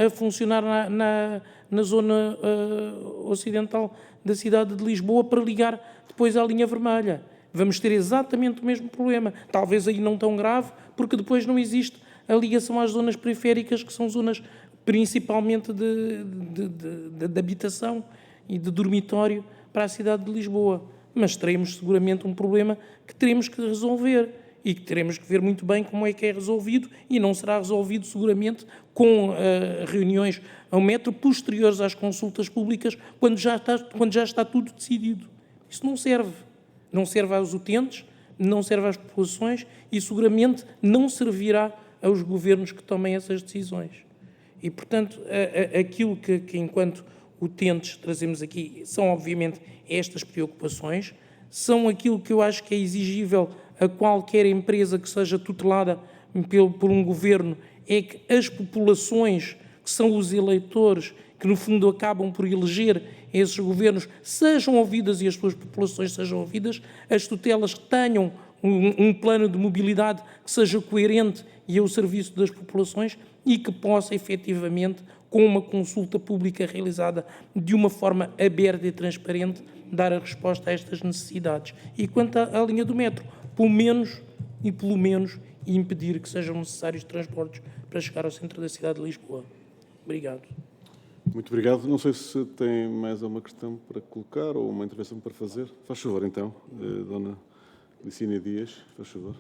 a funcionar na zona ocidental da cidade de Lisboa para ligar depois à linha vermelha. Vamos ter exatamente o mesmo problema. Talvez aí não tão grave, porque depois não existe a ligação às zonas periféricas, que são zonas principalmente de habitação e de dormitório para a cidade de Lisboa. Mas teremos seguramente um problema que teremos que resolver e que teremos que ver muito bem como é que é resolvido, e não será resolvido seguramente com reuniões ao metro posteriores às consultas públicas, quando já está tudo decidido. Isso não serve. Não serve aos utentes, não serve às populações e seguramente não servirá aos governos que tomem essas decisões. E, portanto, aquilo que enquanto utentes trazemos aqui são, obviamente, estas preocupações, são aquilo que eu acho que é exigível a qualquer empresa que seja tutelada por um governo, é que as populações, que são os eleitores, que no fundo acabam por eleger esses governos, sejam ouvidas e as suas populações sejam ouvidas, as tutelas tenham um plano de mobilidade que seja coerente e ao serviço das populações e que possa efetivamente, com uma consulta pública realizada de uma forma aberta e transparente, dar a resposta a estas necessidades. E quanto à linha do metro, pelo menos, impedir que sejam necessários transportes para chegar ao centro da cidade de Lisboa. Obrigado. Muito obrigado. Não sei se tem mais uma questão para colocar ou uma intervenção para fazer. Faz favor, então, Dona Licínia Dias, faz favor.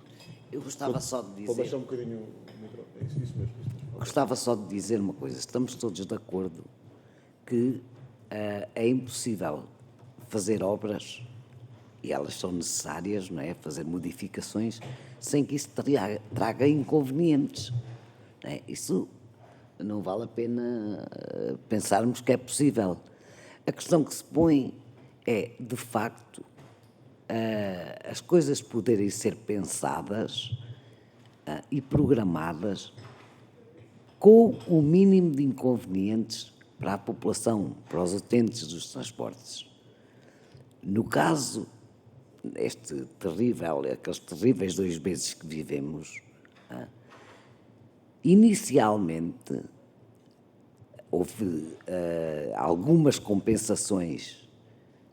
Eu gostava só de Pode dizer... baixar um bocadinho o microfone. É isso mesmo. Gostava só de dizer uma coisa. Estamos todos de acordo que é impossível fazer obras, e elas são necessárias, não é? Fazer modificações, sem que isso traga inconvenientes. Não é? Isso não vale a pena pensarmos que é possível. A questão que se põe é, de facto, as coisas poderem ser pensadas e programadas com o mínimo de inconvenientes para a população, para os utentes dos transportes. No caso, aqueles terríveis 2 meses que vivemos, inicialmente houve algumas compensações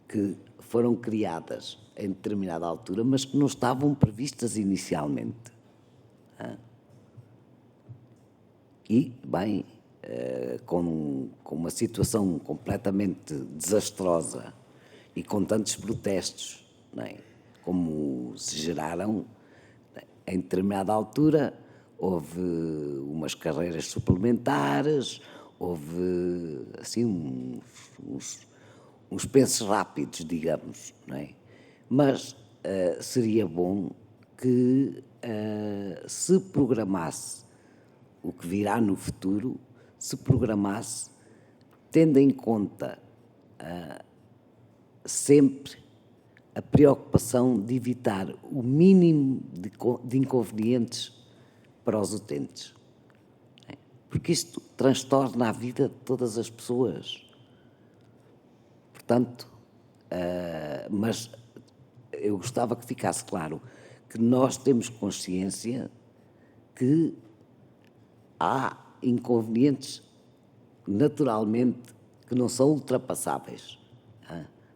que foram criadas em determinada altura, mas que não estavam previstas inicialmente. E, bem, com uma situação completamente desastrosa e com tantos protestos, não é? Como se geraram, em determinada altura, houve umas carreiras suplementares, houve, assim, uns pensos rápidos, digamos, não é? Mas seria bom que se programasse o que virá no futuro, se programasse tendo em conta sempre a preocupação de evitar o mínimo de inconvenientes para os utentes. Porque isto transtorna a vida de todas as pessoas. Portanto, mas eu gostava que ficasse claro que nós temos consciência que há inconvenientes, naturalmente, que não são ultrapassáveis.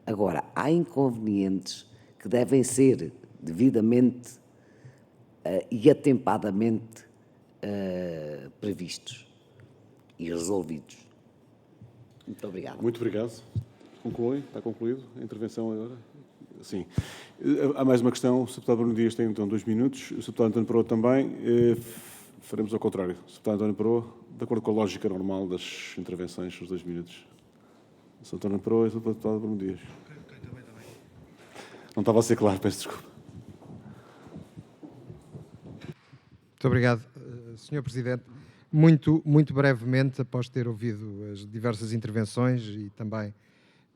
Agora, há inconvenientes que devem ser devidamente e atempadamente previstos e resolvidos. Muito obrigado. Muito obrigado. Conclui? Está concluído a intervenção agora? Sim. Há mais uma questão. O Sr. Deputado Bruno Dias tem então 2 minutos. O Sr. Deputado António Peroa também. Faremos ao contrário. O Sr. Deputado António Peroa, de acordo com a lógica normal das intervenções, os 2 minutos. O Sr. António Peroa e o Sr. Deputado Bruno Dias. Não estava a ser claro, peço desculpa. Muito obrigado, Sr. Presidente. Muito brevemente, após ter ouvido as diversas intervenções e também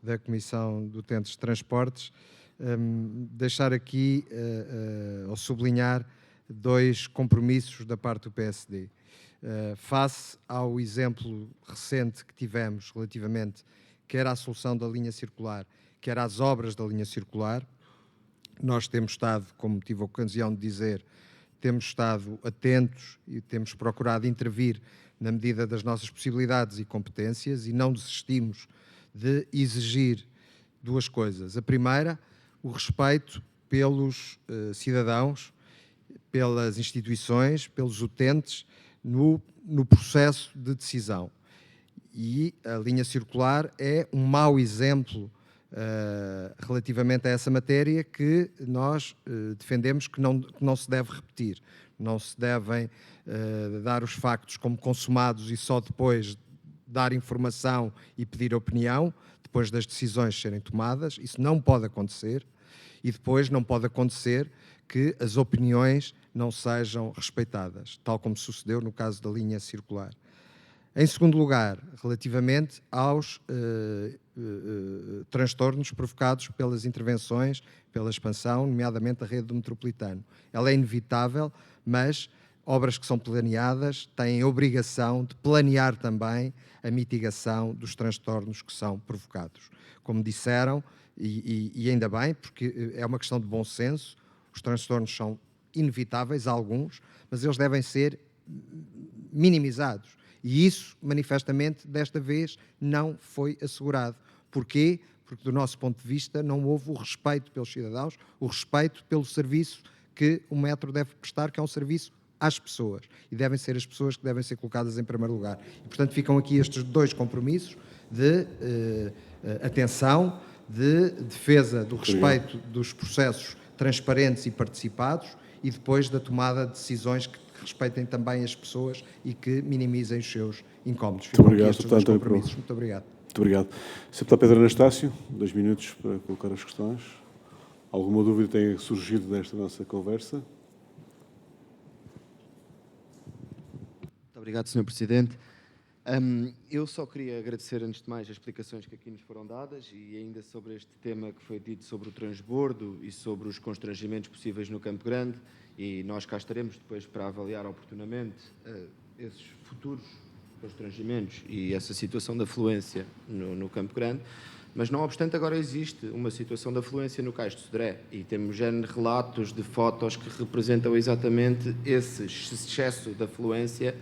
da Comissão de Utentes de Transportes, deixar aqui, ou sublinhar, 2 compromissos da parte do PSD. Face ao exemplo recente que tivemos relativamente, quer à solução da linha circular, quer às obras da linha circular, nós temos estado, como tive a ocasião de dizer, temos estado atentos e temos procurado intervir na medida das nossas possibilidades e competências e não desistimos de exigir 2 coisas. A primeira, o respeito pelos cidadãos, pelas instituições, pelos utentes, no processo de decisão. E a linha circular é um mau exemplo relativamente a essa matéria que nós defendemos que não se deve repetir. Não se devem dar os factos como consumados e só depois dar informação e pedir opinião, depois das decisões serem tomadas. Isso não pode acontecer. E depois não pode acontecer que as opiniões não sejam respeitadas, tal como sucedeu no caso da linha circular. Em segundo lugar, relativamente aos transtornos provocados pelas intervenções, pela expansão, nomeadamente da rede do metropolitano. Ela é inevitável, mas obras que são planeadas têm a obrigação de planear também a mitigação dos transtornos que são provocados. Como disseram, e ainda bem, porque é uma questão de bom senso, os transtornos são inevitáveis, alguns, mas eles devem ser minimizados. E isso, manifestamente, desta vez, não foi assegurado. Porquê? Porque, do nosso ponto de vista, não houve o respeito pelos cidadãos, o respeito pelo serviço que o metro deve prestar, que é um serviço às pessoas. E devem ser as pessoas que devem ser colocadas em primeiro lugar. E, portanto, ficam aqui estes dois compromissos de atenção, de defesa do respeito dos processos transparentes e participados e depois da tomada de decisões que respeitem também as pessoas e que minimizem os seus incómodos. Muito obrigado, Sr. Deputado António Peroa. Muito obrigado. Muito obrigado. Sr. Deputado Pedro Anastácio, 2 minutos para colocar as questões. Alguma dúvida tem surgido desta nossa conversa? Muito obrigado, Sr. Presidente. Eu só queria agradecer, antes de mais, as explicações que aqui nos foram dadas e ainda sobre este tema que foi dito sobre o transbordo e sobre os constrangimentos possíveis no Campo Grande, e nós cá estaremos depois para avaliar oportunamente esses futuros constrangimentos e essa situação de afluência no Campo Grande, mas não obstante agora existe uma situação de afluência no Cais de Sodré e temos já relatos de fotos que representam exatamente esse excesso de afluência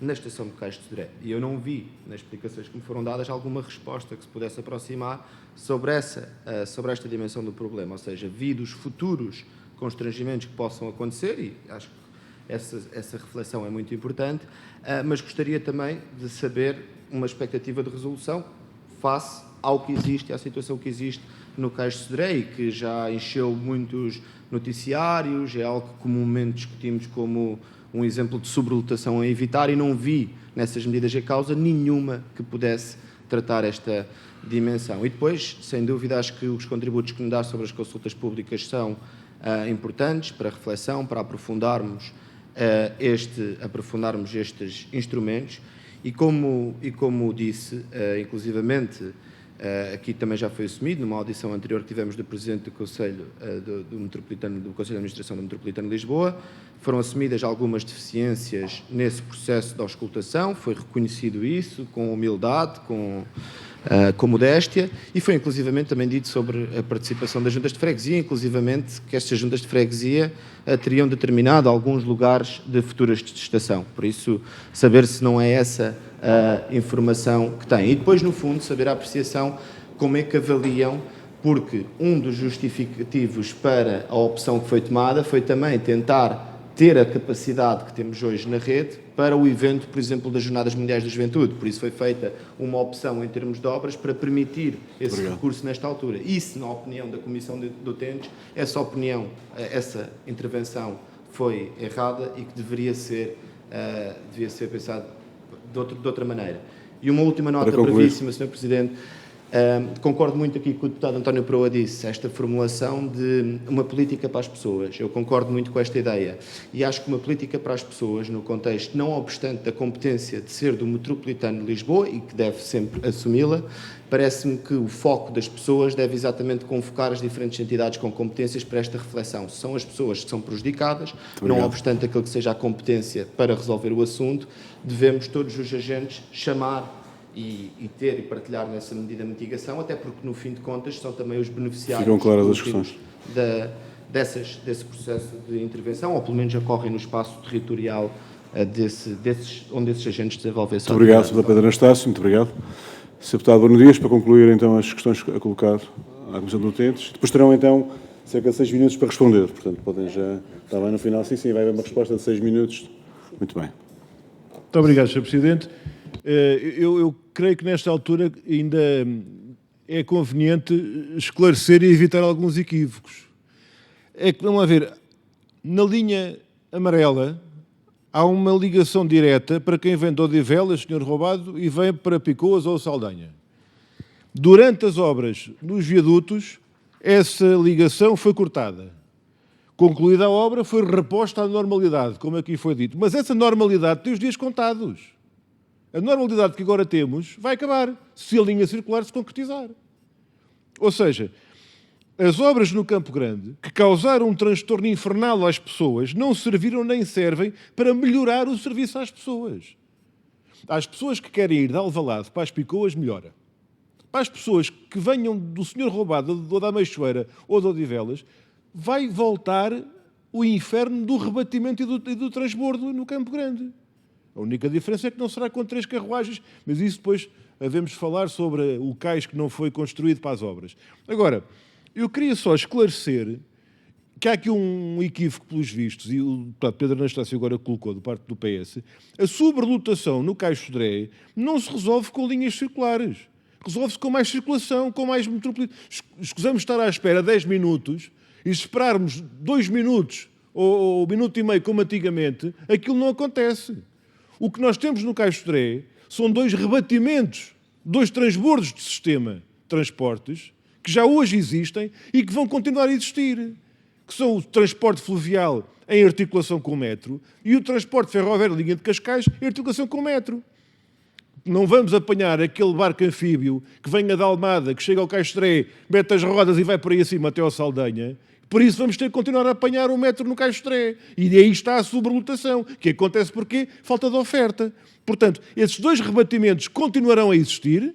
na estação de Cais de Sodré. E eu não vi, nas explicações que me foram dadas, alguma resposta que se pudesse aproximar sobre esta dimensão do problema, ou seja, vi dos futuros constrangimentos que possam acontecer, e acho que essa reflexão é muito importante, mas gostaria também de saber uma expectativa de resolução face ao que existe, à situação que existe no Cais de Sodré, e que já encheu muitos noticiários, é algo que comumente discutimos como um exemplo de sobrelotação a evitar, e não vi nessas medidas em causa nenhuma que pudesse tratar esta dimensão. E depois, sem dúvida, acho que os contributos que me dá sobre as consultas públicas são importantes para reflexão, para aprofundarmos estes instrumentos, e como disse, inclusivamente, aqui também já foi assumido, numa audição anterior que tivemos do Presidente do Conselho do Conselho de Administração do Metropolitano de Lisboa, foram assumidas algumas deficiências nesse processo de auscultação, foi reconhecido isso com humildade, com modéstia, e foi inclusivamente também dito sobre a participação das juntas de freguesia, inclusivamente que estas juntas de freguesia teriam determinado alguns lugares de futuras estação. Por isso, saber se não é essa a informação que tem. E depois, no fundo, saber a apreciação, como é que avaliam, porque um dos justificativos para a opção que foi tomada foi também tentar ter a capacidade que temos hoje na rede para o evento, por exemplo, das Jornadas Mundiais da Juventude. Por isso foi feita uma opção em termos de obras para permitir esse recurso nesta altura. Isso, na opinião da Comissão de Utentes, essa intervenção foi errada e que devia ser pensado de outra maneira. E uma última nota brevíssima, Sr. Presidente. Concordo muito aqui com o que o deputado António Peroa disse, esta formulação de uma política para as pessoas. Eu concordo muito com esta ideia. E acho que uma política para as pessoas, no contexto, não obstante da competência de ser do Metropolitano de Lisboa, e que deve sempre assumi-la, parece-me que o foco das pessoas deve exatamente convocar as diferentes entidades com competências para esta reflexão. São as pessoas que são prejudicadas, não obstante aquilo que seja a competência para resolver o assunto, devemos todos os agentes chamar e ter e partilhar nessa medida de mitigação, até porque, no fim de contas, são também os beneficiários Ficam claras as questões. Desse processo de intervenção, ou pelo menos ocorrem no espaço territorial onde esses agentes desenvolvem essa atividade. Muito obrigado, Sr. Pedro Anastácio, muito obrigado. Sr. Deputado Bruno Dias, para concluir então as questões a colocar à Comissão de Utentes. Depois terão então cerca de 6 minutos para responder, portanto podem já... Está bem no final? Sim, vai haver uma resposta de 6 minutos. Muito bem. Muito obrigado, Sr. Presidente. Eu creio que nesta altura ainda é conveniente esclarecer e evitar alguns equívocos. É que, vamos lá ver, na linha amarela há uma ligação direta para quem vem de Odivelas, Senhor Roubado, e vem para Picoas ou Saldanha. Durante as obras nos viadutos, essa ligação foi cortada. Concluída a obra, foi reposta à normalidade, como aqui foi dito. Mas essa normalidade tem os dias contados. A normalidade que agora temos vai acabar se a linha circular se concretizar. Ou seja, as obras no Campo Grande, que causaram um transtorno infernal às pessoas, não serviram nem servem para melhorar o serviço às pessoas. Às pessoas que querem ir de Alvalade para as Picoas, melhora. Para as pessoas que venham do Senhor Roubado, ou da Meixoeira, ou de Odivelas, vai voltar o inferno do rebatimento e do transbordo no Campo Grande. A única diferença é que não será com 3 carruagens, mas isso depois havemos de falar sobre o cais que não foi construído para as obras. Agora, eu queria só esclarecer que há aqui um equívoco pelos vistos, e o Pedro Anastácio agora colocou, do parte do PS, a sobrelotação no Cais Sodré não se resolve com linhas circulares. Resolve-se com mais circulação, com mais metropolitana. Escusamos estar à espera 10 minutos e se esperarmos 2 minutos ou 1 minuto e meio, como antigamente, aquilo não acontece. O que nós temos no Cais Sodré são 2 rebatimentos, 2 transbordos de sistema de transportes que já hoje existem e que vão continuar a existir, que são o transporte fluvial em articulação com o metro e o transporte ferroviário de linha de Cascais em articulação com o metro. Não vamos apanhar aquele barco anfíbio que venha da Almada, que chega ao Cais Sodré, mete as rodas e vai por aí acima até ao Saldanha. Por isso vamos ter que continuar a apanhar o metro no Cais Sodré. E aí está a sobrelotação, que acontece porque falta de oferta. Portanto, esses 2 rebatimentos continuarão a existir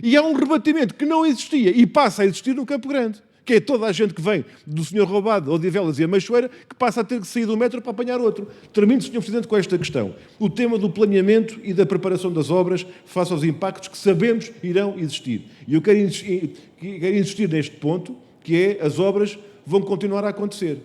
e há um rebatimento que não existia e passa a existir no Campo Grande, que é toda a gente que vem do Senhor Roubado, Odivelas e a Meixoeira, que passa a ter que sair do metro para apanhar outro. Termino, Sr. Presidente, com esta questão. O tema do planeamento e da preparação das obras face aos impactos que sabemos irão existir. E eu quero insistir neste ponto, que é as obras vão continuar a acontecer.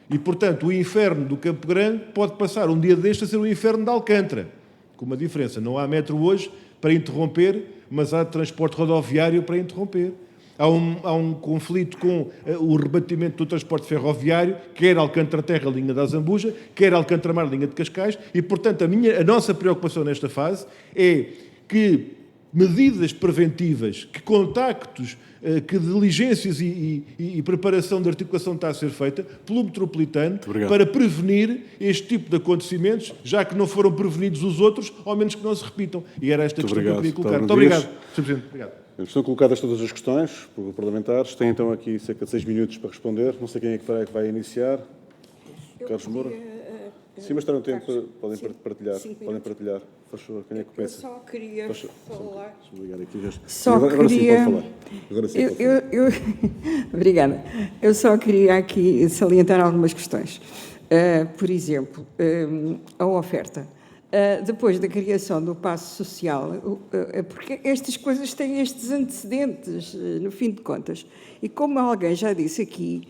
E, portanto, o inferno do Campo Grande pode passar um dia deste a ser o inferno de Alcântara. Com uma diferença. Não há metro hoje para interromper, mas há transporte rodoviário para interromper. Há um conflito com o rebatimento do transporte ferroviário, quer Alcântara-Terra, linha da Azambuja, quer Alcântara-Mar, linha de Cascais, e, portanto, a nossa preocupação nesta fase é que medidas preventivas, que contactos, que diligências e preparação de articulação está a ser feita pelo metropolitano para prevenir este tipo de acontecimentos, já que não foram prevenidos os outros, ao menos que não se repitam. E era esta questão que eu queria colocar. Muito obrigado, Sr. Presidente. Obrigado. Estão colocadas todas as questões por parlamentares. Tem então aqui cerca de 6 minutos para responder. Não sei quem é que vai iniciar. Carlos Moura? Sim, mas terão tempo, podem partilhar. Podem partilhar. Faz favor, quem é que começa? Eu só queria falar. Agora sim pode falar. Agora sim pode falar. Obrigada. Eu só queria aqui salientar algumas questões. Por exemplo, a oferta. Depois da criação do passo social, porque estas coisas têm estes antecedentes, no fim de contas. E como alguém já disse aqui,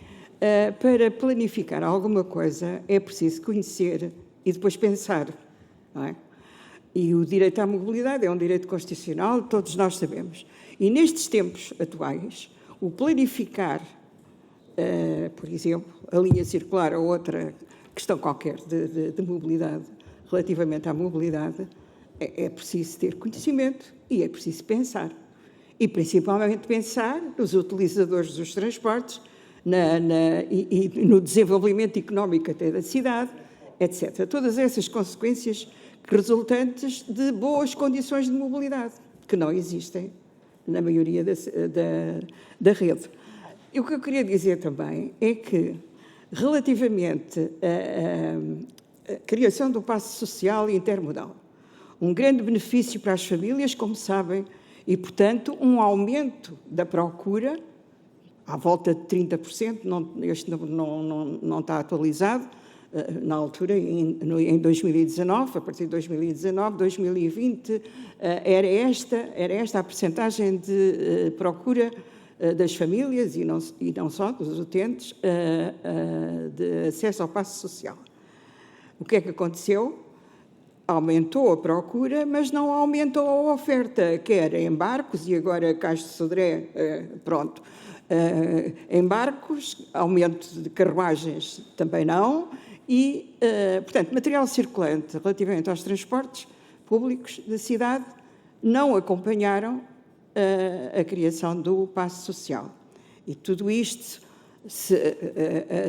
para planificar alguma coisa é preciso conhecer e depois pensar, não é? E o direito à mobilidade é um direito constitucional, todos nós sabemos. E nestes tempos atuais, o planificar, por exemplo, a linha circular ou outra questão qualquer de mobilidade, relativamente à mobilidade, é preciso ter conhecimento e é preciso pensar. E principalmente pensar nos utilizadores dos transportes, e no desenvolvimento económico até da cidade, etc. Todas essas consequências resultantes de boas condições de mobilidade, que não existem na maioria da rede. E o que eu queria dizer também é que, relativamente à criação do passo social e intermodal, um grande benefício para as famílias, como sabem, e, portanto, um aumento da procura à volta de 30%, este não está atualizado, na altura, em 2019, a partir de 2019, 2020, era esta a percentagem de procura das famílias e não só dos utentes de acesso ao passo social. O que é que aconteceu? aumentou a procura, mas não aumentou a oferta, quer em barcos, e agora Cais de Sodré, pronto, em barcos, aumento de carruagens também não, e, portanto, material circulante relativamente aos transportes públicos da cidade não acompanharam a criação do passo social. E tudo isto se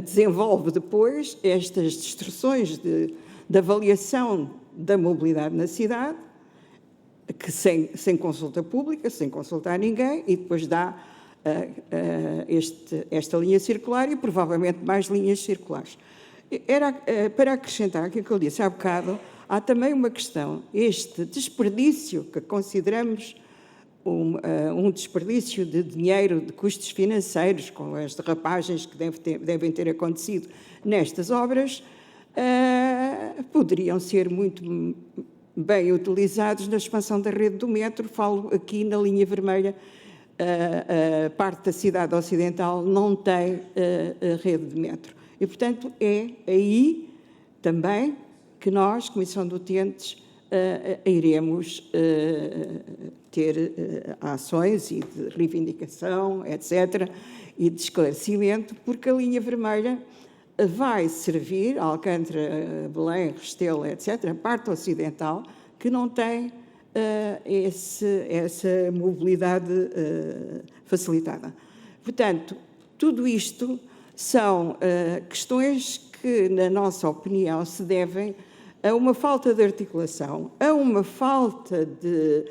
desenvolve depois estas distorções de avaliação da mobilidade na cidade, que sem consulta pública, sem consultar ninguém, e depois dá esta linha circular e provavelmente mais linhas circulares. Era para acrescentar aquilo que eu disse há bocado, há também uma questão, este desperdício que consideramos um desperdício de dinheiro, de custos financeiros, com as derrapagens que devem ter acontecido nestas obras, poderiam ser muito bem utilizados na expansão da rede do metro. Falo aqui na linha vermelha, a parte da cidade ocidental não tem a rede de metro. E, portanto, é aí também que nós, Comissão de Utentes, iremos ter ações e de reivindicação, etc., e de esclarecimento, porque a linha vermelha vai servir, Alcântara, Belém, Restelo, etc., a parte ocidental, que não tem essa mobilidade facilitada. Portanto, tudo isto são questões que, na nossa opinião, se devem a uma falta de articulação, a uma falta de...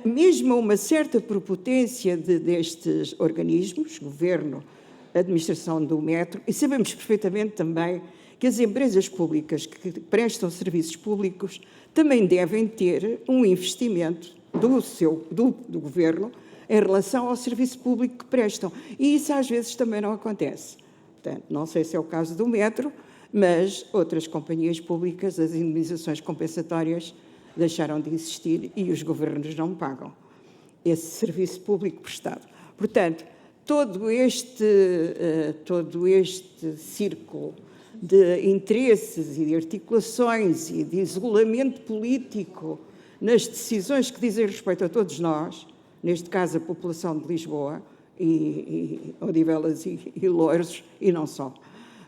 mesmo a uma certa prepotência destes organismos, Governo, Administração do Metro, e sabemos perfeitamente também que as empresas públicas que prestam serviços públicos também devem ter um investimento do Governo em relação ao serviço público que prestam. E isso às vezes também não acontece. Portanto, não sei se é o caso do Metro, mas outras companhias públicas, as indemnizações compensatórias deixaram de existir e os governos não pagam esse serviço público prestado. Portanto, todo este círculo de interesses e de articulações e de isolamento político nas decisões que dizem respeito a todos nós, neste caso a população de Lisboa, e Odivelas e Loures, e não só.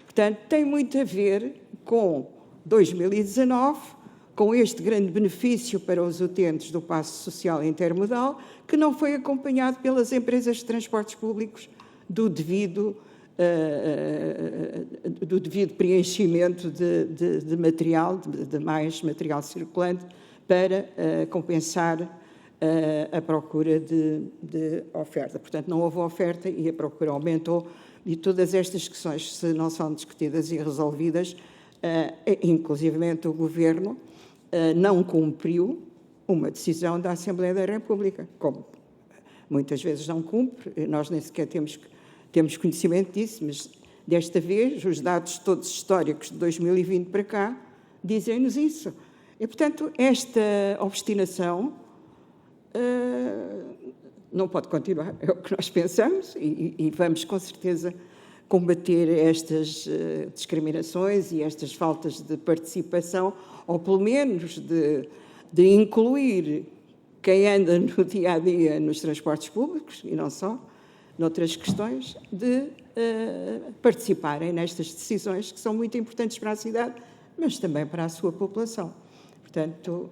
Portanto, tem muito a ver com 2019, com este grande benefício para os utentes do passo social intermodal, que não foi acompanhado pelas empresas de transportes públicos do devido preenchimento de material, de mais material circulante, para compensar a procura de oferta. Portanto, não houve oferta e a procura aumentou, e todas estas questões, se não são discutidas e resolvidas, inclusivamente o Governo não cumpriu uma decisão da Assembleia da República, como muitas vezes não cumpre, nós nem sequer temos conhecimento disso, mas desta vez os dados todos históricos de 2020 para cá dizem-nos isso. E, portanto, esta obstinação não pode continuar, é o que nós pensamos, e vamos com certeza combater estas discriminações e estas faltas de participação, ou pelo menos de incluir quem anda no dia-a-dia nos transportes públicos, e não só, noutras questões, de participarem nestas decisões que são muito importantes para a cidade, mas também para a sua população. Portanto,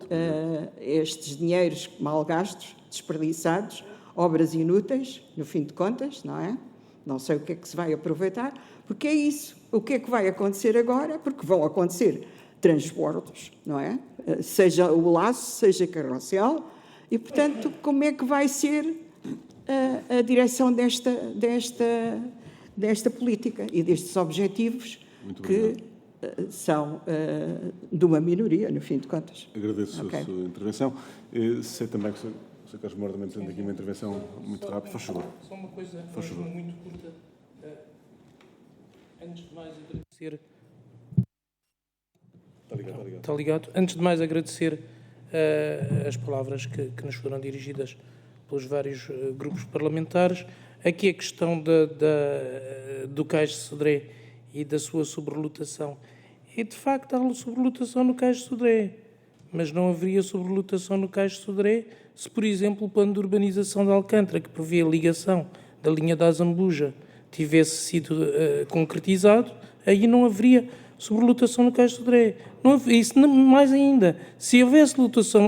estes dinheiros mal gastos, desperdiçados, obras inúteis, no fim de contas, não é? Não sei o que é que se vai aproveitar, porque é isso. O que é que vai acontecer agora? Porque vão acontecer transbordos, não é? Seja o laço, seja carrossel, e, portanto, como é que vai ser a direção desta política e destes objetivos que são de uma minoria, no fim de contas. Agradeço a sua intervenção. Sei também que o Sr. Carlos Moura também tem aqui uma intervenção muito rápida. Faz favor. Só uma coisa muito curta. Antes de mais agradecer... Está ligado. Antes de mais agradecer as palavras que nos foram dirigidas pelos vários grupos parlamentares. Aqui a questão do Cais de Sodré e da sua sobrelotação. E, de facto, há sobrelotação no Cais de Sodré. mas não haveria sobrelotação no Cais de Sodré se, por exemplo, o plano de urbanização de Alcântara, que prevê a ligação da linha da Azambuja, tivesse sido concretizado, aí não haveria sobrelotação no Cais de Sodré. Mais ainda, se houvesse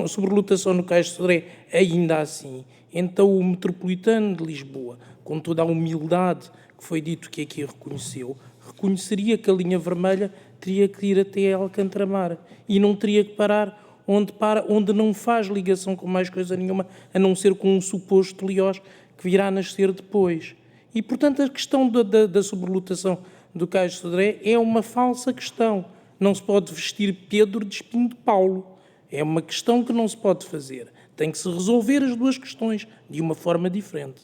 sobrelotação no Cais de Sodré, ainda assim, então o metropolitano de Lisboa, com toda a humildade que foi dito que aqui reconheceria que a linha vermelha teria que ir até Alcântara-Mar e não teria que parar onde não faz ligação com mais coisa nenhuma, a não ser com um suposto Liós que virá a nascer depois. E, portanto, a questão da sobrelotação do Cais de Sodré é uma falsa questão. Não se pode vestir Pedro de espinho de Paulo. É uma questão que não se pode fazer. Tem que se resolver as duas questões de uma forma diferente.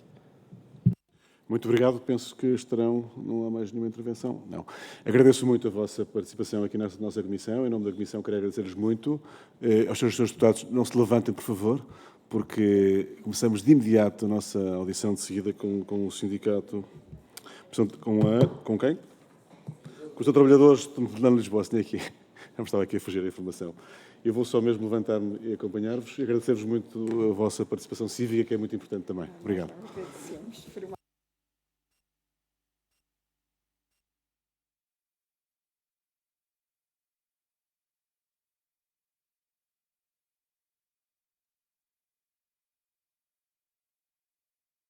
Muito obrigado. Penso que estarão... Não há mais nenhuma intervenção? Não. Agradeço muito a vossa participação aqui nesta nossa comissão. Em nome da comissão, quero agradecer-lhes muito. Aos senhores deputados, não se levantem, por favor, porque começamos de imediato a nossa audição de seguida com o sindicato... Com quem? Com os trabalhadores de Lisboa. Não estava aqui a fugir a informação. Eu vou só mesmo levantar-me e acompanhar-vos e agradecer-vos muito a vossa participação cívica, que é muito importante também. Obrigado.